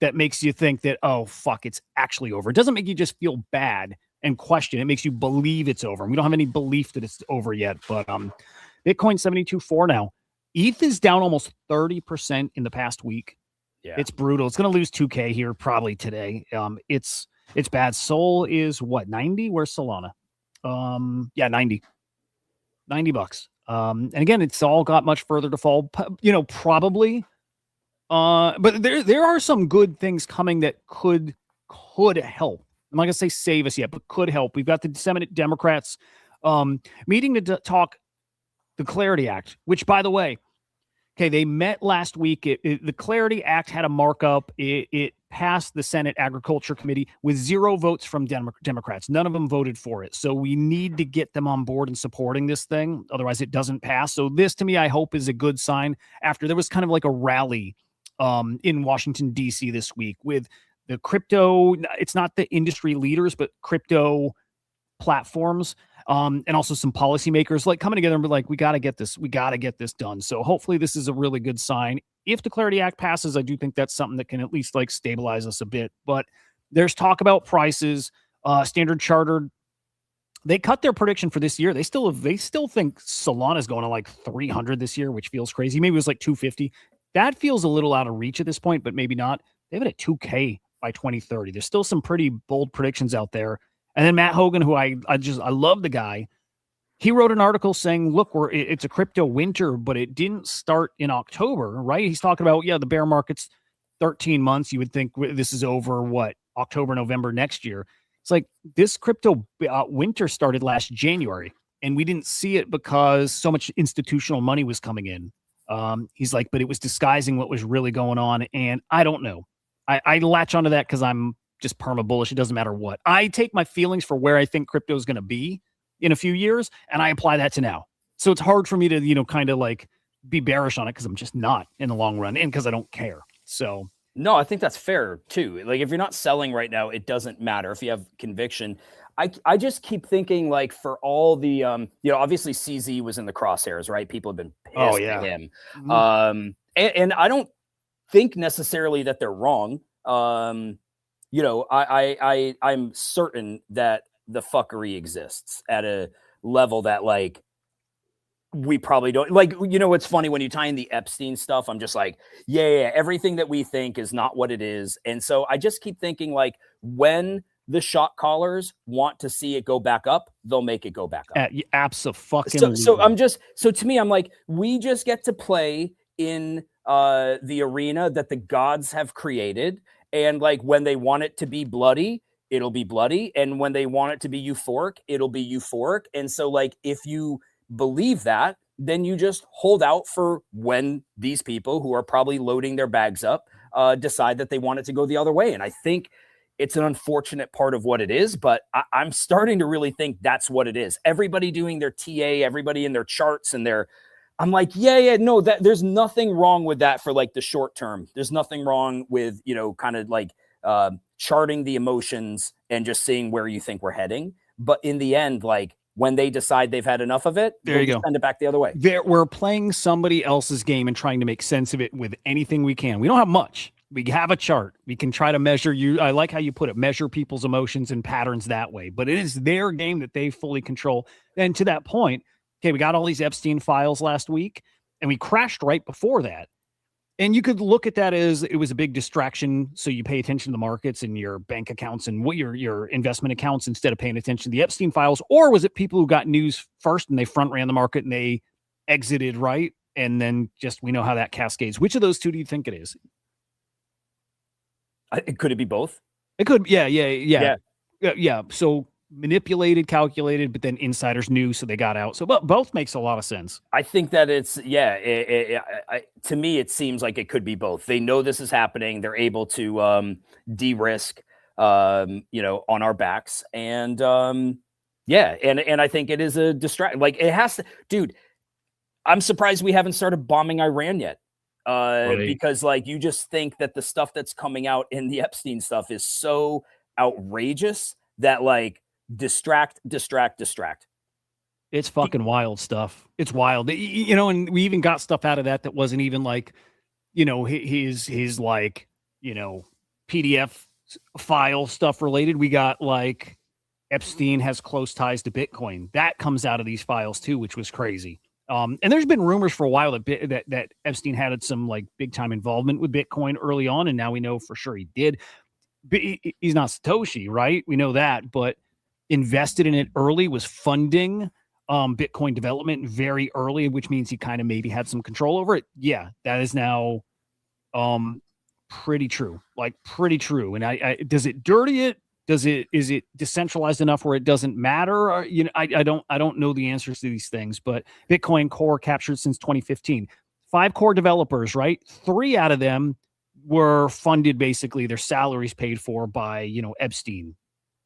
that makes you think that, oh, fuck, it's actually over. It doesn't make you just feel bad and question. It makes you believe it's over. And we don't have any belief that it's over yet. But Bitcoin 72.4 now. ETH is down almost 30% in the past week. Yeah. It's brutal. It's going to lose 2K here probably today. It's bad. Sol is what, 90? Where's Solana? 90. $90. And again, it's all got much further to fall, probably. But there are some good things coming that could help. I'm not going to say save us yet, but could help. We've got the Senate Democrats meeting to talk the Clarity Act, which, by the way, okay, they met last week. The Clarity Act had a markup. It passed the Senate Agriculture Committee with 0 votes from Democrats. None of them voted for it. So we need to get them on board and supporting this thing. Otherwise, it doesn't pass. So this, to me, I hope is a good sign after there was kind of like a rally in Washington, D.C. this week with the crypto. It's not the industry leaders, but crypto platforms. And also some policymakers like coming together and be like, we got to get this done. So hopefully this is a really good sign. If the Clarity Act passes, I do think that's something that can at least like stabilize us a bit. But there's talk about prices. Standard Chartered, they cut their prediction for this year. They still think Solana is going to like 300 this year, which feels crazy. Maybe it was like 250. That feels a little out of reach at this point, but maybe not. They have it at 2K by 2030. There's still some pretty bold predictions out there. And then Matt Hogan, who I love the guy, he wrote an article saying, look, it's a crypto winter, but it didn't start in October, right? He's talking about, the bear market's 13 months. You would think this is over, October, November next year. It's like this crypto winter started last January, and we didn't see it because so much institutional money was coming in. He's like, but it was disguising what was really going on, and I don't know. I latch onto that because I'm just perma bullish. It doesn't matter what. I take my feelings for where I think crypto is going to be in a few years, and I apply that to now. So it's hard for me to, kind of like be bearish on it because I'm just not in the long run and because I don't care. So no, I think that's fair too. Like if you're not selling right now, it doesn't matter if you have conviction. I just keep thinking like for all the, obviously CZ was in the crosshairs, right? People have been pissed at him. Mm-hmm. And I don't think necessarily that they're wrong. I'm certain that the fuckery exists at a level that like we probably don't like. It's funny when you tie in the Epstein stuff. I'm just like, yeah, everything that we think is not what it is. And so I just keep thinking like when the shot callers want to see it go back up, they'll make it go back up. Absolutely. So to me, I'm like, we just get to play in the arena that the gods have created. And like when they want it to be bloody, it'll be bloody. And when they want it to be euphoric, it'll be euphoric. And so like, if you believe that, then you just hold out for when these people who are probably loading their bags up decide that they want it to go the other way. And I think it's an unfortunate part of what it is, but I'm starting to really think that's what it is. Everybody doing their TA, everybody in their charts and I'm like, no, that there's nothing wrong with that for like the short term. There's nothing wrong with, kind of like charting the emotions and just seeing where you think we're heading. But in the end, like when they decide they've had enough of it, there you go. Send it back the other way. We're playing somebody else's game and trying to make sense of it with anything we can. We don't have much. We have a chart. We can try to measure I like how you put it, measure people's emotions and patterns that way, but it is their game that they fully control. And to that point, okay, we got all these Epstein files last week and we crashed right before that. And you could look at that as it was a big distraction. So you pay attention to the markets and your bank accounts and what your investment accounts instead of paying attention to the Epstein files. Or was it people who got news first and they front ran the market and they exited right? And then we know how that cascades. Which of those two do you think it is? Could it be both? It could. Yeah. So manipulated, calculated, but then insiders knew, so they got out. So both makes a lot of sense. I think that it's to me it seems like it could be both. They know this is happening. They're able to de-risk, on our backs, and and I think it is a distract. Like it has to, dude. I'm surprised we haven't started bombing Iran yet, because like you just think that the stuff that's coming out in the Epstein stuff is so outrageous that like distract. It's fucking wild stuff. It's wild, and we even got stuff out of that wasn't even like, his like, PDF file stuff related. We got like Epstein has close ties to Bitcoin. That comes out of these files too, which was crazy. And there's been rumors for a while that Epstein had some like big time involvement with Bitcoin early on, and now we know for sure he did. But he's not Satoshi, right? We know that, but invested in it early, was funding Bitcoin development very early, which means he kind of maybe had some control over it. Yeah, that is now pretty true. Like pretty true. And I does it dirty it? Is it decentralized enough where it doesn't matter? Or, I don't know the answers to these things, but Bitcoin Core captured since 2015. 5 core developers, right? 3 out of them were funded, basically their salaries paid for by, Epstein,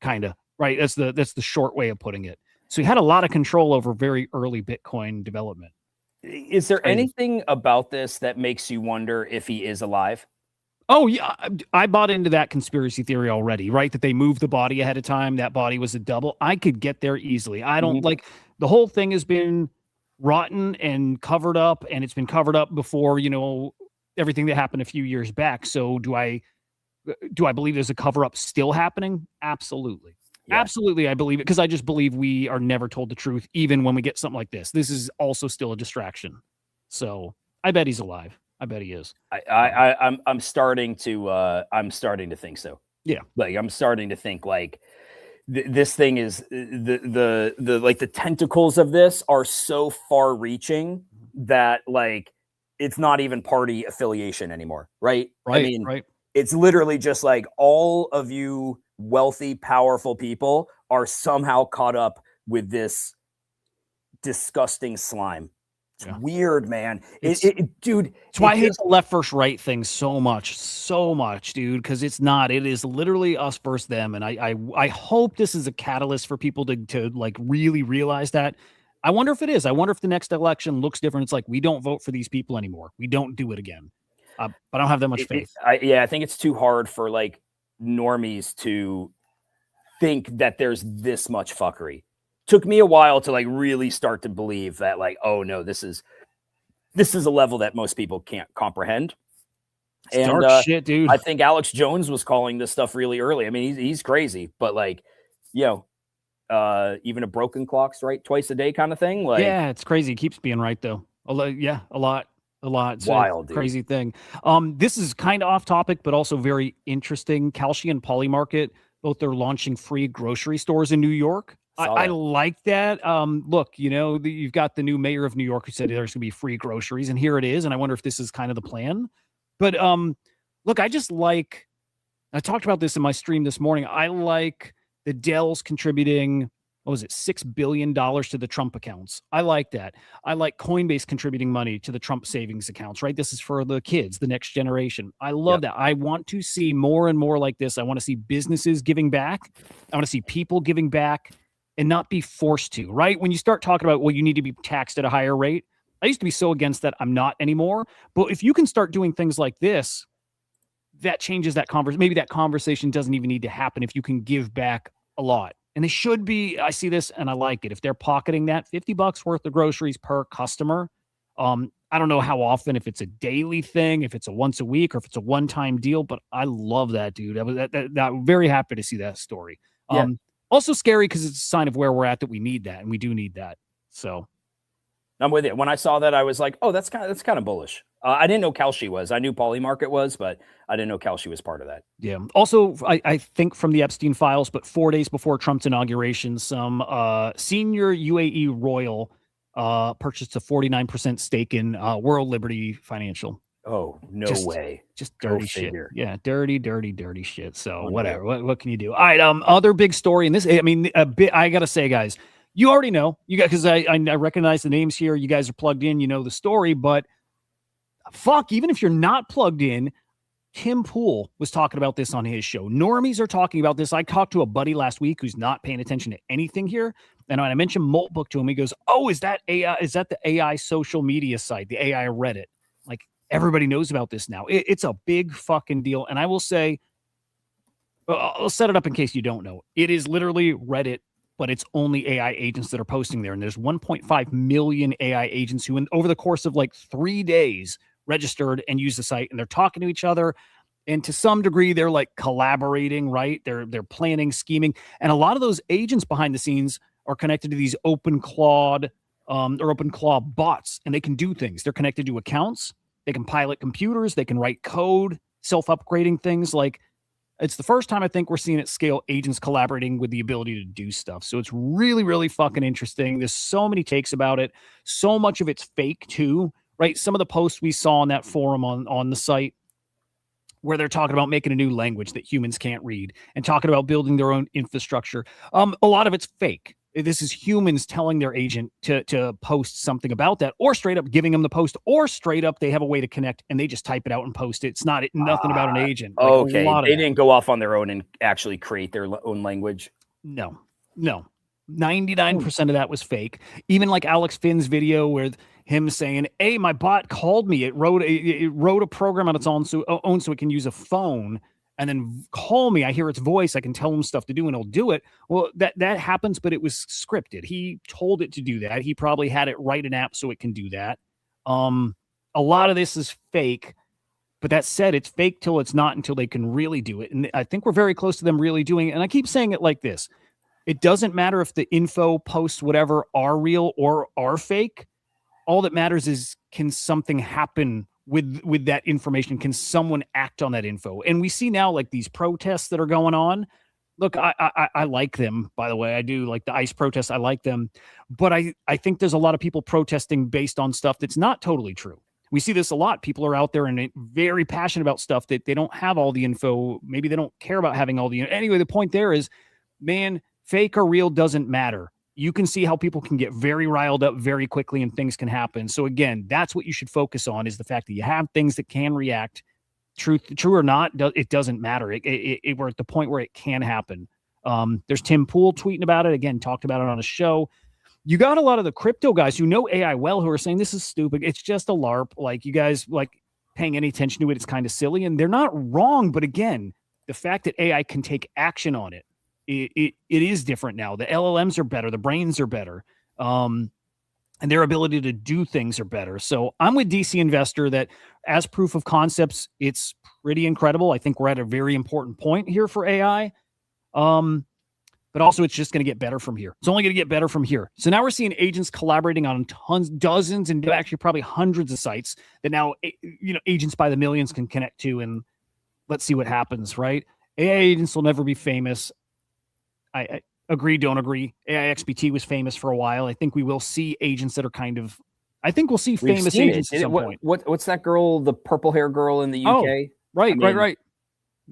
kind of, right? That's the short way of putting it. So he had a lot of control over very early Bitcoin development. Is there anything about this that makes you wonder if he is alive? Oh, yeah. I bought into that conspiracy theory already, right? That they moved the body ahead of time. That body was a double. I could get there easily. I don't like the whole thing has been rotten and covered up, and it's been covered up before, everything that happened a few years back. So do I believe there's a cover up still happening? Absolutely. Yeah. Absolutely. I believe it because I just believe we are never told the truth, even when we get something like this. This is also still a distraction. So I bet he's alive. I bet he is. I'm starting to think so. Yeah. Like I'm starting to think like this thing is the like the tentacles of this are so far reaching that like it's not even party affiliation anymore. Right. Right. I mean, right. It's literally just like all of you wealthy, powerful people are somehow caught up with this disgusting slime. It's weird, man. Dude. It's why I hate the left versus right thing so much, dude, because it's not. It is literally us versus them. And I hope this is a catalyst for people to like really realize that. I wonder if it is. I wonder if the next election looks different. It's like, we don't vote for these people anymore. We don't do it again. But I don't have that much faith. I think it's too hard for like normies to think that there's this much fuckery. Took me a while to like really start to believe that like, oh no, this is a level that most people can't comprehend. And dark shit, dude. I think Alex Jones was calling this stuff really early. I mean, he's crazy, but like, even a broken clock's right twice a day kind of thing. Like, yeah, it's crazy. It keeps being right though. A lot. It's wild, a crazy thing. This is kind of off topic, but also very interesting. Kalshi and Polymarket, both they're launching free grocery stores in New York. I like that. Look, you've got the new mayor of New York who said there's going to be free groceries, and here it is. And I wonder if this is kind of the plan. But look, I talked about this in my stream this morning. I like the Dells contributing, what was it, $6 billion to the Trump accounts. I like that. I like Coinbase contributing money to the Trump savings accounts, right? This is for the kids, the next generation. I love that. I want to see more and more like this. I want to see businesses giving back. I want to see people giving back. And not be forced to, right? When you start talking about, well, you need to be taxed at a higher rate. I used to be so against that. I'm not anymore. But if you can start doing things like this, that changes that conversation. Maybe that conversation doesn't even need to happen if you can give back a lot. And they should be. I see this and I like it. If they're pocketing that $50 worth of groceries per customer, I don't know how often, if it's a daily thing, if it's a once a week, or if it's a one-time deal, but I love that, dude. I'm very happy to see that story. Yeah. Also scary because it's a sign of where we're at, that we need that, and we do need that. So I'm with you. When I saw that, I was like, oh, that's kind of bullish. I didn't know Kalshi was. I knew Polymarket was, but I didn't know Kalshi was part of that. Yeah. Also, I think from the Epstein files, but 4 days before Trump's inauguration, some senior UAE royal purchased a 49% stake in World Liberty Financial. Oh, no Just way. just Go dirty shit. figure. Yeah, dirty shit. So Unreal. whatever. What can you do? All right. Other big story in this. I mean, a bit. I gotta say, guys, you already know. You got because I recognize the names here. You guys are plugged in. You know the story, but fuck, even if you're not plugged in, Tim Pool was talking about this on his show. Normies are talking about this. I talked to a buddy last week who's not paying attention to anything here. And when I mentioned Moltbook to him, he goes, "Oh, is that AI? Is that the AI social media site, the AI Reddit?" Like everybody knows about this now. It's a big fucking deal. And I will say, I'll set it up in case you don't know. It is literally Reddit, but it's only AI agents that are posting there. And there's 1.5 million AI agents who, over the course of like 3 days, registered and used the site, and they're talking to each other. And to some degree, they're like collaborating, right? They're planning, scheming, and a lot of those agents behind the scenes are connected to these OpenClaw or OpenClaw bots, and they can do things. They're connected to accounts. They can pilot computers. They can write code, self-upgrading things. Like it's the first time I think we're seeing it scale, agents collaborating with the ability to do stuff. So it's really, really fucking interesting. There's so many takes about it. So much of it's fake too, right? Some of the posts we saw on that forum on the site where they're talking about making a new language that humans can't read and talking about building their own infrastructure. A lot of it's fake. This is humans telling their agent to post something about that, or straight up giving them the post, or straight up they have a way to connect and they just type it out and post it. It's not nothing about an agent. Like Okay, a lot of they that. didn't go off on their own and actually create their own language. No. 99% of that was fake. Even like Alex Finn's video with him saying, "Hey, my bot called me. It wrote a program on its own so it can use a phone and then call me. I hear its voice. I can tell him stuff to do and it'll do it." Well, that happens, but it was scripted. He told it to do that. He probably had it write an app so it can do that. A lot of this is fake. But that said, it's fake till it's not, until they can really do it. And I think we're very close to them really doing it. And I keep saying it like this. It doesn't matter if the info, posts, whatever, are real or are fake. All that matters is, can something happen with that information? Can someone act on that info? And we see now like these protests that are going on. Look, I like them, by the way. I do like the ICE protests. I like them. But I think there's a lot of people protesting based on stuff that's not totally true. We see this a lot. People are out there and very passionate about stuff that they don't have all the info. Maybe they don't care about having all the. Anyway, the point there is, man, fake or real doesn't matter. You can see how people can get very riled up very quickly and things can happen. So again, that's what you should focus on, is the fact that you have things that can react. True or not, it doesn't matter. We're at the point where it can happen. There's Tim Pool tweeting about it. Again, talked about it on a show. You got a lot of the crypto guys who know AI well who are saying this is stupid. It's just a LARP. Like, you guys like paying any attention to it, it's kind of silly. And they're not wrong. But again, the fact that AI can take action on it, it is different now. The LLMs are better. The brains are better. And their ability to do things are better. So I'm with DC Investor that as proof of concepts, it's pretty incredible. I think we're at a very important point here for AI. But also it's just going to get better from here. It's only going to get better from here. So now we're seeing agents collaborating on dozens and actually probably hundreds of sites that now, agents by the millions can connect to, and let's see what happens, right? AI agents will never be famous. I agree, don't agree. AI XBT was famous for a while. I think we will see agents that are I think we'll see famous agents at some point. What's that girl, the purple hair girl in the UK? Oh, right.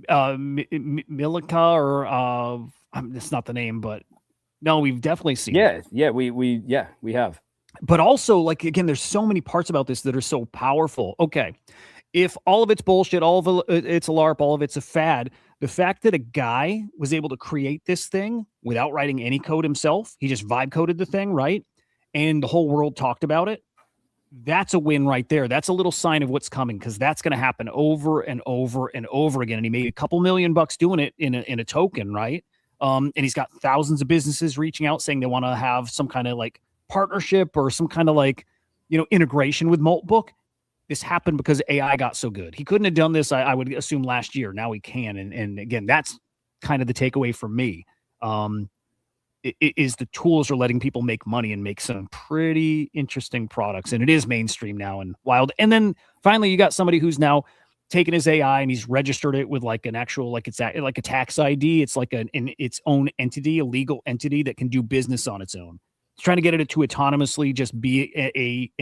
Milika, or that's not the name, but no, we've definitely seen it. Yeah, we have. But also, like, again, there's so many parts about this that are so powerful. Okay, if all of it's bullshit, all of it's a LARP, all of it's a fad, the fact that a guy was able to create this thing without writing any code himself, he just vibe coded the thing, right? And the whole world talked about it. That's a win right there. That's a little sign of what's coming, because that's going to happen over and over and over again. And he made a couple $1 million doing it in a token, right? And he's got thousands of businesses reaching out saying they want to have some kind of like partnership or some kind of like, integration with Moltbook. This happened because AI got so good. He couldn't have done this, I would assume, last year. Now he can. And again, that's kind of the takeaway for me. Is the tools are letting people make money and make some pretty interesting products. And it is mainstream now and wild. And then finally, you got somebody who's now taken his AI and he's registered it with like an actual, like it's like a tax ID. It's like its own entity, a legal entity that can do business on its own. It's trying to get it to autonomously just be a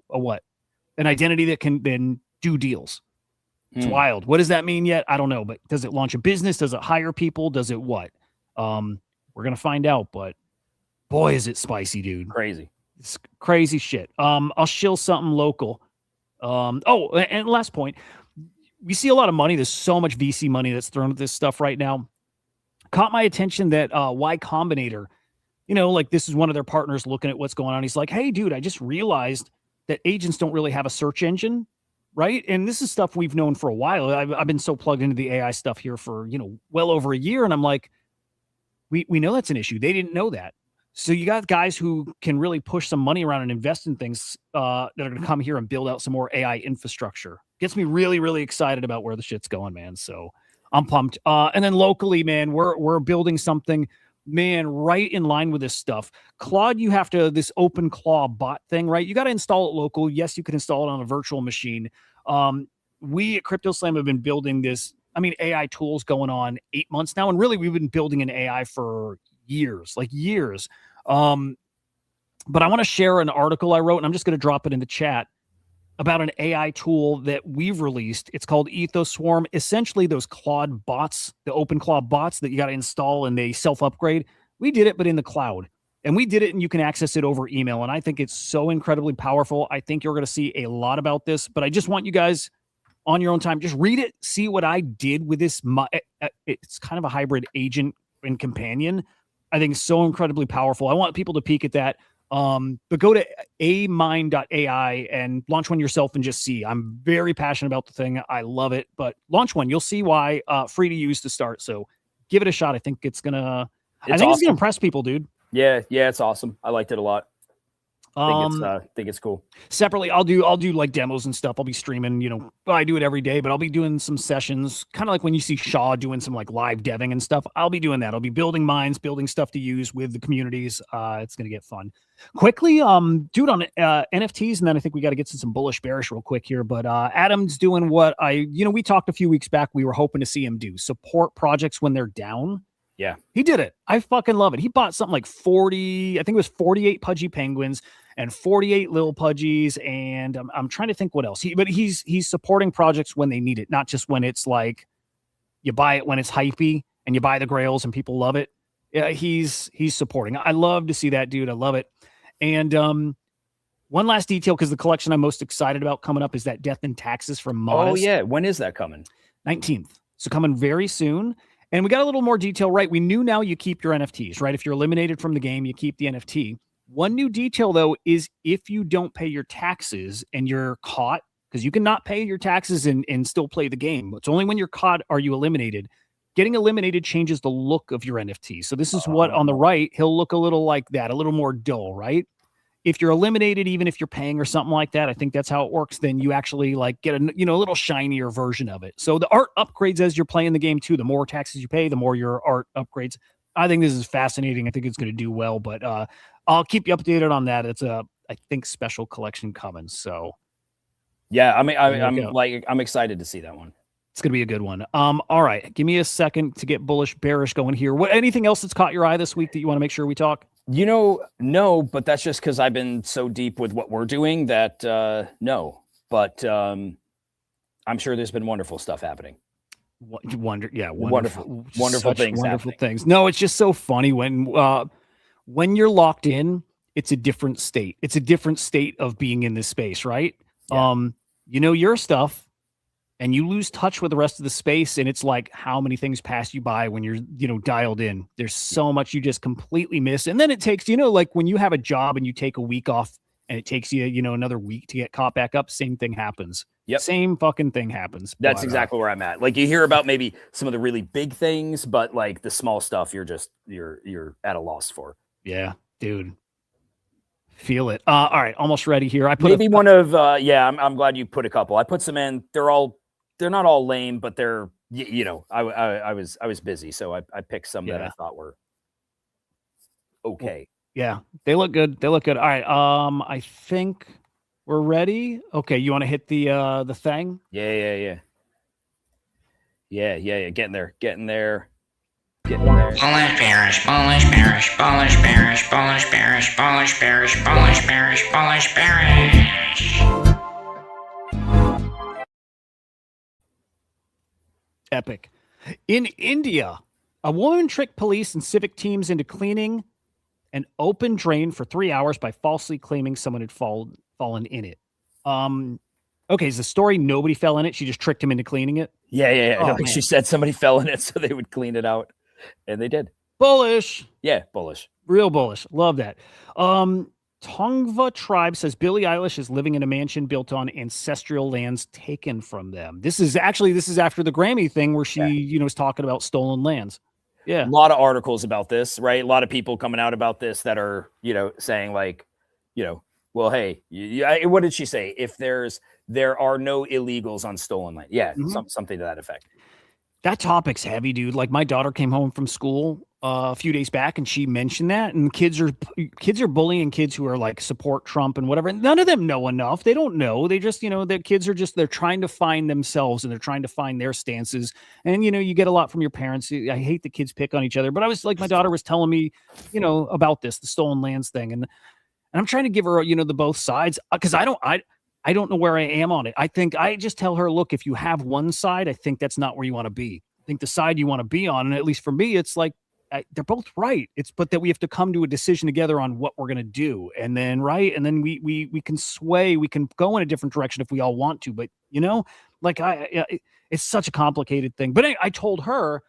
what? an identity that can then do deals. It's wild. What does that mean yet? I don't know. But does it launch a business? Does it hire people? Does it what? We're gonna find out. But boy, is it spicy, dude. Crazy. It's crazy shit. I'll shill something local. And last point, we see a lot of money. There's so much VC money that's thrown at this stuff right now. Caught my attention that Y Combinator, like this is one of their partners looking at what's going on. He's like, hey, dude, I just realized that agents don't really have a search engine, right? And this is stuff we've known for a while. I've been so plugged into the AI stuff here for, well over a year. And I'm like, we know that's an issue. They didn't know that. So you got guys who can really push some money around and invest in things that are going to come here and build out some more AI infrastructure. Gets me really, really excited about where the shit's going, man. So I'm pumped. And then locally, man, we're building something, man, right in line with this stuff. Claude, you have to, this open claw bot thing, right? You got to install it local. Yes, you can install it on a virtual machine. We at CryptoSlam have been building this, AI tools going on 8 months now. And really, we've been building an AI for years. But I want to share an article I wrote, and I'm just going to drop it in the chat, about an AI tool that we've released. It's called EthosSwarm. Essentially, those Claude bots, the open Claude bots that you got to install and they self-upgrade. We did it, but in the cloud. And we did it, and you can access it over email. And I think it's so incredibly powerful. I think you're going to see a lot about this. But I just want you guys, on your own time, just read it, see what I did with this. It's kind of a hybrid agent and companion. I think it's so incredibly powerful. I want people to peek at that. But go to amine.ai and launch one yourself and just see. I'm very passionate about the thing. I love it, but launch one. You'll see why. Free to use to start. So give it a shot. I think it's gonna impress people, dude. Yeah, it's awesome. I liked it a lot. I think it's cool. Separately, I'll do like demos and stuff. I'll be streaming, I do it every day, but I'll be doing some sessions, kind of like when you see Shaw doing some like live deving and stuff. I'll be doing that. I'll be building mines, building stuff to use with the communities. It's gonna get fun. Quickly, dude, on NFTs, and then I think we got to get to some bullish bearish real quick here. But Adam's doing what we talked a few weeks back. We were hoping to see him do, support projects when they're down. Yeah, he did it. I fucking love it. He bought something like 40, I think it was 48 Pudgy Penguins and 48 Lil Pudgies. And I'm trying to think what else. But he's supporting projects when they need it, not just when it's like you buy it when it's hypey and you buy the grails and people love it. Yeah, he's supporting. I love to see that, dude. I love it. And one last detail, because the collection I'm most excited about coming up is that Death and Taxes from Modest. Oh, yeah. When is that coming? 19th. So coming very soon. And we got a little more detail, right? We knew now you keep your NFTs, right? If you're eliminated from the game, you keep the NFT. One new detail, though, is if you don't pay your taxes and you're caught, because you cannot pay your taxes and still play the game. It's only when you're caught are you eliminated. Getting eliminated changes the look of your NFT. So this is what on the right, he'll look a little like that, a little more dull, right? If you're eliminated, even if you're paying or something like that, I think that's how it works. Then you actually like get a little shinier version of it. So the art upgrades as you're playing the game too. The more taxes you pay, the more your art upgrades. I think this is fascinating. I think it's going to do well, but I'll keep you updated on that. It's I think special collection coming. So yeah, I'm excited to see that one. It's going to be a good one. All right, give me a second to get bullish bearish going here. Anything else that's caught your eye this week that you want to make sure we talk? No, but that's just because I've been so deep with what we're doing that no. But I'm sure there's been wonderful stuff happening. Wonderful things. Wonderful things. No, it's just so funny when you're locked in. It's a different state. It's a different state of being in this space, right? Yeah. Your stuff. And you lose touch with the rest of the space, and it's like how many things pass you by when you're, dialed in. There's so much you just completely miss. And then it takes, like when you have a job and you take a week off and it takes you, another week to get caught back up, same thing happens. Yep. Same fucking thing happens. That's exactly where I'm at. Like you hear about maybe some of the really big things, but like the small stuff, you're at a loss for. Yeah, dude. Feel it. All right. Almost ready here. I put I'm glad you put a couple. I put some in. They're not all lame, but they're, I was busy. So I picked some that I thought were okay. Yeah. They look good. All right. I think we're ready. Okay. You want to hit the thing? Yeah. Getting there. Bullish bearish. Epic. In India, a woman tricked police and civic teams into cleaning an open drain for 3 hours by falsely claiming someone had fallen in it. Okay, is the story nobody fell in it? She just tricked him into cleaning it? Yeah. Oh, Like man. she said somebody fell in it so they would clean it out. And they did. Bullish. Yeah, bullish. Real bullish. Love that. Tongva tribe says Billie Eilish is living in a mansion built on ancestral lands taken from them. This is after the Grammy thing where she, was talking about stolen lands. Yeah. A lot of articles about this, right? A lot of people coming out about this that are, saying like, well, hey, what did she say? If there are no illegals on stolen land. Yeah, something to that effect. That topic's heavy, dude. Like my daughter came home from school a few days back and she mentioned that, and kids are bullying kids who are like support Trump and whatever. And none of them know enough. They don't know. They just, the kids are they're trying to find themselves and they're trying to find their stances. And, you get a lot from your parents. I hate that kids pick on each other, but I was like, my daughter was telling me, about the stolen lands thing. And I'm trying to give her, the both sides, because I don't know where I am on it. I think I just tell her, look, if you have one side, I think that's not where you want to be. I think the side you want to be on, and at least for me, it's like they're both right. But that we have to come to a decision together on what we're going to do, and then we can sway, we can go in a different direction if we all want to. But it's such a complicated thing. But I told her,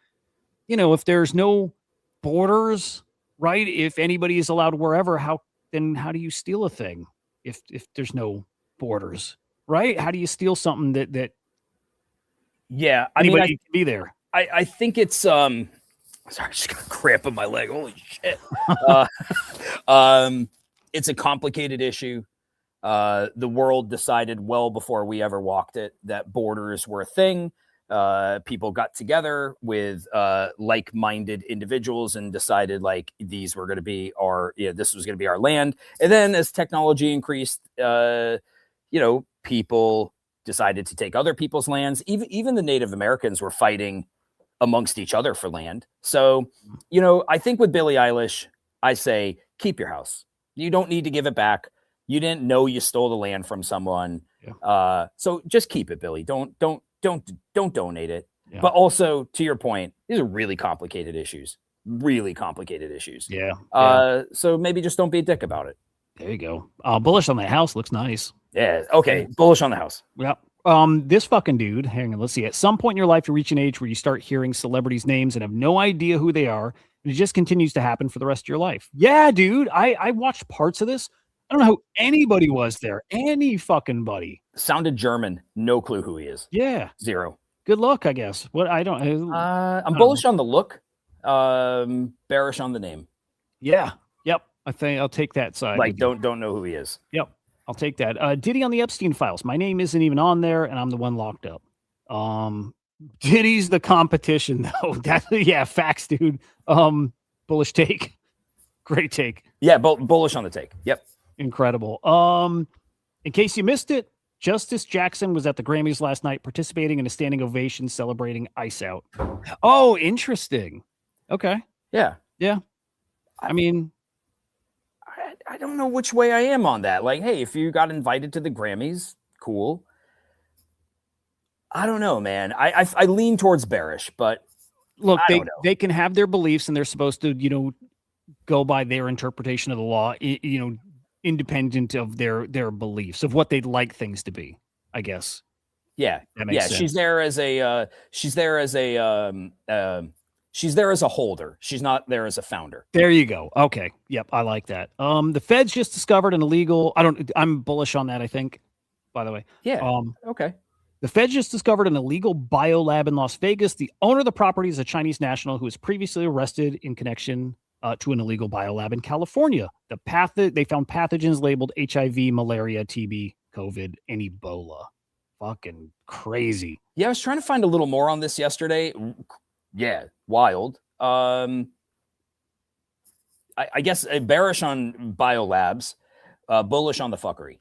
if there's no borders, right? If anybody is allowed wherever, how do you steal a thing? If there's no borders, right? How do you steal something that anybody can be there? I think it's sorry, I just got a cramp in my leg. Holy shit. It's a complicated issue. The world decided well before we ever walked it that borders were a thing. People got together with like-minded individuals and decided like these were going to be this was going to be our land. And then as technology increased, people decided to take other people's lands. Even the Native Americans were fighting amongst each other for land. So, I think with Billie Eilish, I say, keep your house. You don't need to give it back. You didn't know you stole the land from someone. Yeah. So just keep it, Billie. Don't donate it. Yeah. But also, to your point, these are really complicated issues. Yeah. So maybe just don't be a dick about it. There you go. Bullish on the house looks nice. Yeah. Okay. Bullish on the house. Yeah. This fucking dude, hang on, let's see. At some point in your life, you reach an age where you start hearing celebrities' names and have no idea who they are. And it just continues to happen for the rest of your life. Yeah, dude. I watched parts of this. I don't know who anybody was there. Any fucking buddy. Sounded German. No clue who he is. Yeah. Zero. Good luck, I guess. I'm bullish on the look. Bearish on the name. Yeah. Yep. I think I'll take that side. Like, don't know who he is. Yep. I'll take that. Diddy on the Epstein files. My name isn't even on there, and I'm the one locked up. Diddy's the competition, though. Facts, dude. Bullish take. Great take. Yeah, bullish on the take. Yep. Incredible. In case you missed it, Justice Jackson was at the Grammys last night participating in a standing ovation celebrating Ice Out. Oh, interesting. Okay. Yeah. I mean, I don't know which way I am on that. Like, hey, if you got invited to the Grammys, cool. I don't know, man. I lean towards bearish, but look, they can have their beliefs and they're supposed to, go by their interpretation of the law, independent of their beliefs of what they'd like things to be, I guess. Yeah. That makes sense. She's there as a holder. She's not there as a founder. There you go. Okay. Yep. I like that. The feds just discovered an illegal, I'm bullish on that, I think, by the way. Yeah. Okay. The feds just discovered an illegal biolab in Las Vegas. The owner of the property is a Chinese national who was previously arrested in connection to an illegal biolab in California. They found pathogens labeled HIV, malaria, TB, COVID, and Ebola. Fucking crazy. Yeah, I was trying to find a little more on this yesterday. Yeah, wild. I guess bearish on biolabs, bullish on the fuckery.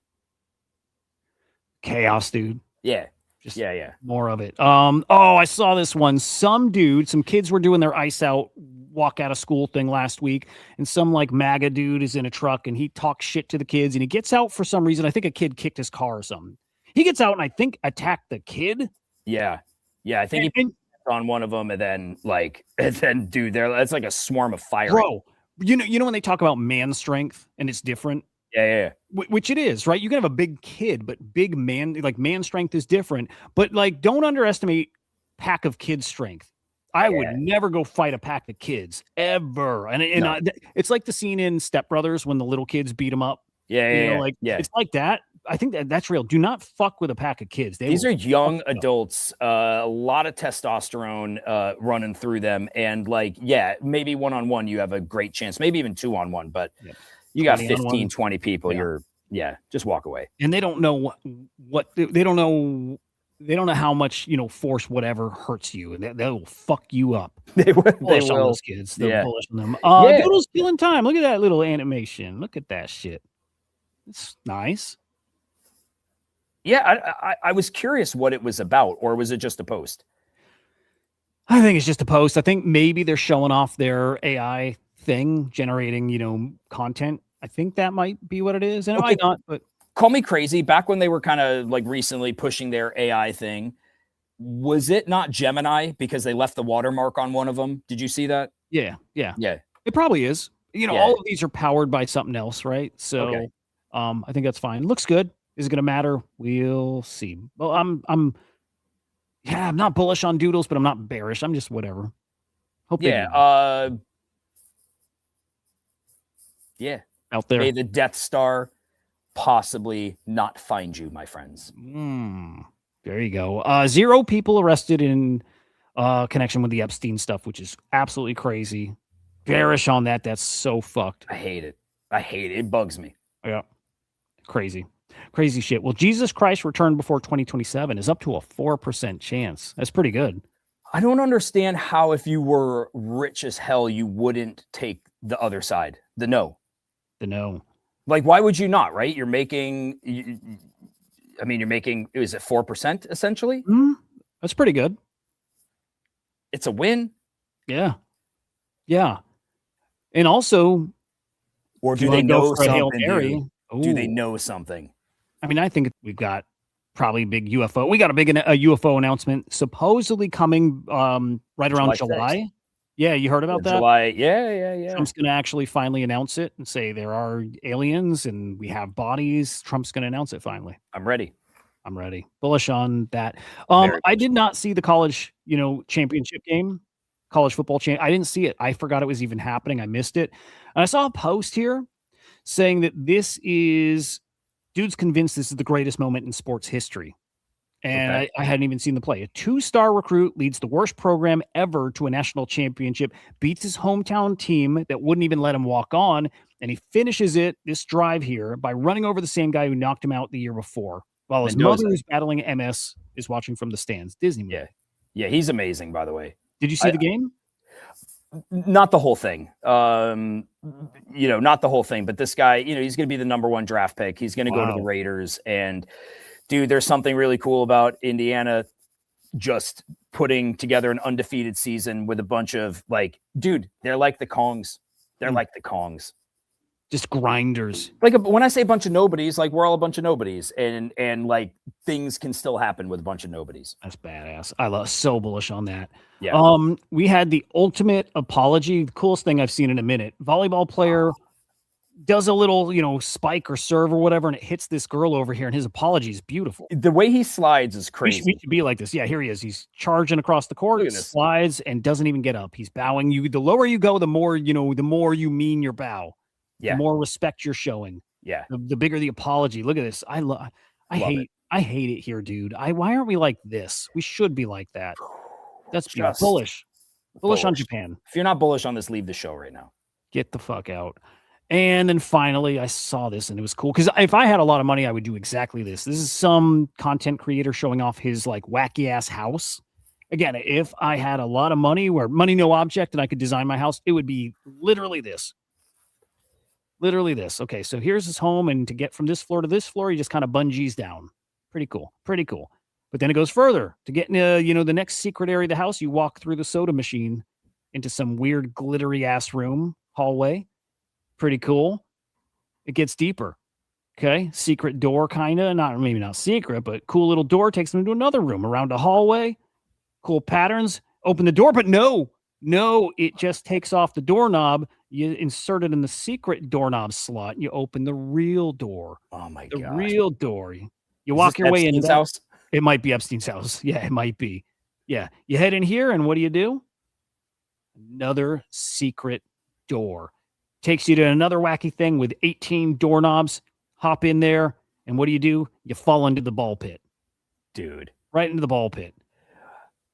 Chaos, dude. Yeah. Just more of it. I saw this one. Some kids were doing their Ice Out walk out of school thing last week, and some like MAGA dude is in a truck and he talks shit to the kids, and he gets out for some reason. I think a kid kicked his car or something. He gets out and I think attacked the kid. Yeah. I think he on one of them, and then dude, it's like a swarm of fire. Bro, you know when they talk about man strength and it's different? Yeah. Which it is, right? You can have a big kid, but big man, like man strength is different. But like, don't underestimate pack of kids strength. I would never go fight a pack of kids ever. And it's like the scene in Step Brothers when the little kids beat them up. It's like that. I think that's real. Do not fuck with a pack of kids. These are young adults, a lot of testosterone running through them. And maybe one-on-one, you have a great chance, maybe even 2-on-1, but you got 15, 20 people. Just walk away. And they don't know they don't know how much, force whatever hurts you, and they will fuck you up. They will. On those kids. They're bullish on them. Doodle's killing time. Look at that little animation. Look at that shit. It's nice. Yeah, I was curious what it was about, or was it just a post? I think it's just a post. I think maybe they're showing off their AI thing, generating, content. I think that might be what it is. And it might not, but call me crazy. Back when they were kind of recently pushing their AI thing, was it not Gemini because they left the watermark on one of them? Did you see that? Yeah. It probably is. All of these are powered by something else, right? So, I think that's fine. Looks good. Is it going to matter? We'll see. Well, I'm not bullish on Doodles, but I'm not bearish. I'm just whatever. Hope out there. May the Death Star possibly not find you, my friends. There you go. 0 people arrested in connection with the Epstein stuff, which is absolutely crazy. Bearish on that. That's so fucked. I hate it. It bugs me. Yeah. Crazy shit. Well, Jesus Christ returned before 2027 is up to a 4% chance. That's pretty good. I don't understand how, if you were rich as hell, you wouldn't take the other side, the no. Why would you not, right? You're making, is it 4% essentially? That's pretty good. It's a win. Yeah. And also, or do they know something? Do they know something? I think we've got probably a big UFO. We got a big UFO announcement supposedly coming right around July. Yeah, you heard about that? July. Yeah. Trump's going to actually finally announce it and say there are aliens and we have bodies. Trump's going to announce it finally. I'm ready. Bullish on that. I did not see the college, championship game, college football I didn't see it. I forgot it was even happening. I missed it. And I saw a post here saying that dude's convinced this is the greatest moment in sports history. And I hadn't even seen the play. A 2-star recruit leads the worst program ever to a national championship, beats his hometown team that wouldn't even let him walk on, and he finishes this drive here by running over the same guy who knocked him out the year before, while his mother, who's battling MS, is watching from the stands. Disney movie. Yeah, he's amazing, by the way. Did you see the game? Not the whole thing. Not the whole thing, but this guy, he's going to be the number 1 draft pick. He's going to go to the Raiders. And dude, there's something really cool about Indiana just putting together an undefeated season with a bunch of they're like the Kongs. They're like the Kongs. Just grinders. When I say a bunch of nobodies, we're all a bunch of nobodies, and things can still happen with a bunch of nobodies. That's badass. I love so bullish on that. Yeah. We had the ultimate apology, the coolest thing I've seen in a minute. Volleyball player does a little, spike or serve or whatever, and it hits this girl over here, and his apology is beautiful. The way he slides is crazy. We should be like this. Yeah, here he is. He's charging across the court, slides, and doesn't even get up. He's bowing. The lower you go, the more you mean your bow. Yeah. The more respect you're showing. Yeah. The bigger the apology. Look at this. I hate it here, dude. Why aren't we like this? We should be like that. That's bullish. Bullish on Japan. If you're not bullish on this, leave the show right now. Get the fuck out. And then finally, I saw this and it was cool. Because if I had a lot of money, I would do exactly this. This is some content creator showing off his wacky ass house. Again, if I had a lot of money, where money no object, and I could design my house, it would be literally this. Okay, so here's his home, and to get from this floor to this floor, he just kind of bungees down. Pretty cool. But then it goes further. To get into, the next secret area of the house, you walk through the soda machine into some weird glittery ass room, hallway. Pretty cool. It gets deeper. Okay, secret door, kind of. Maybe not secret, but cool little door takes them into another room around a hallway. Cool patterns. open the door, but no, it just takes off the doorknob. You insert it in the secret doorknob slot. And you open the real door. Oh my The god. real door. You Is walk this your way into Epstein's that. house? It might be Epstein's house. Yeah, it might be. Yeah. You head in here, and what do? Another secret door. Takes you to another wacky thing with 18 doorknobs. Hop in there, and what do? You fall into the ball pit. Dude. Right into the ball pit.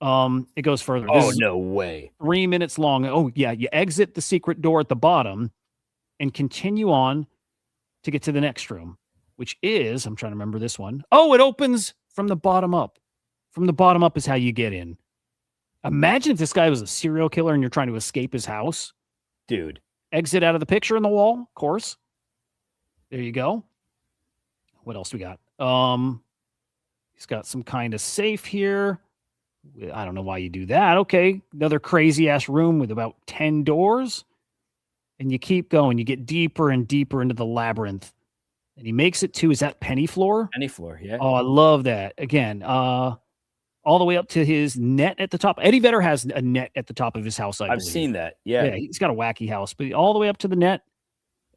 It goes further. Oh, no way. 3 minutes long. Oh, yeah. You exit the secret door at the bottom and continue on to get to the next room, which is, I'm trying to remember this one. Oh, it opens from the bottom up. From the bottom up is how you get in. Imagine if this guy was a serial killer and you're trying to escape his house. Dude. Exit out of the picture in the wall, of course. There you go. What else we got? He's got some kind of safe here. I don't know why you do that. Okay, another crazy ass room with about 10 doors. And you keep going. You get deeper and deeper into the labyrinth. And he makes it to, is that Penny Floor? Penny Floor, yeah. Oh, I love that. Again, all the way up to his net at the top. Eddie Vedder has a net at the top of his house, I believe. I've seen that. Yeah. Yeah, he's got a wacky house, but all the way up to the net.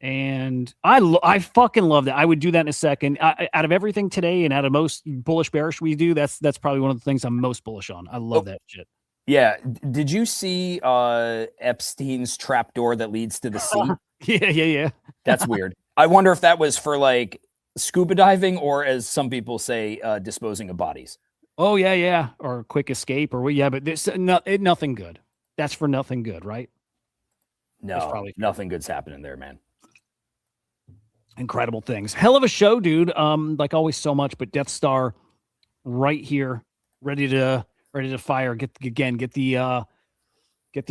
And I fucking love that. I would do that in a second. Out of everything today and out of most bullish bearish we do, that's probably one of the things I'm most bullish on. I love that shit. Yeah. Did you see Epstein's trapdoor that leads to the sea? Yeah. That's weird. I wonder if that was for like scuba diving or, as some people say, disposing of bodies. Oh, yeah. Or quick escape or yeah, but this nothing good. That's for nothing good, right? No, nothing good's happening there, man. Incredible things. Hell of a show, dude. Like always so much, but DEATHSTR right here, ready to fire. Get the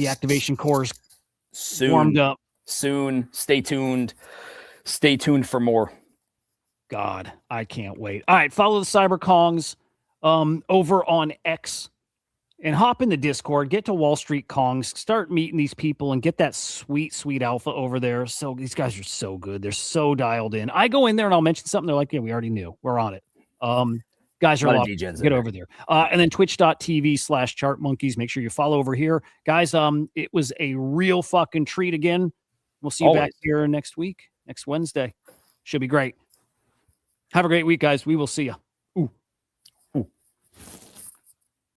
activation cores warmed up. Soon. Stay tuned. Stay tuned for more. God, I can't wait. All right, follow the Cyber Kongs over on X and hop in the Discord. Get to Wall Street Kongs. Start meeting these people and get that sweet alpha over there. So these guys are so good. They're so dialed in. I go in there and I'll mention something. They're like, yeah, we already knew. We're on it. Guys are a lot. Get over there. And then twitch.tv/chartmonkeys. Make sure you follow over here. Guys, it was a real fucking treat again. We'll see you back here next week, next Wednesday. Should be great. Have a great week, guys. We will see you.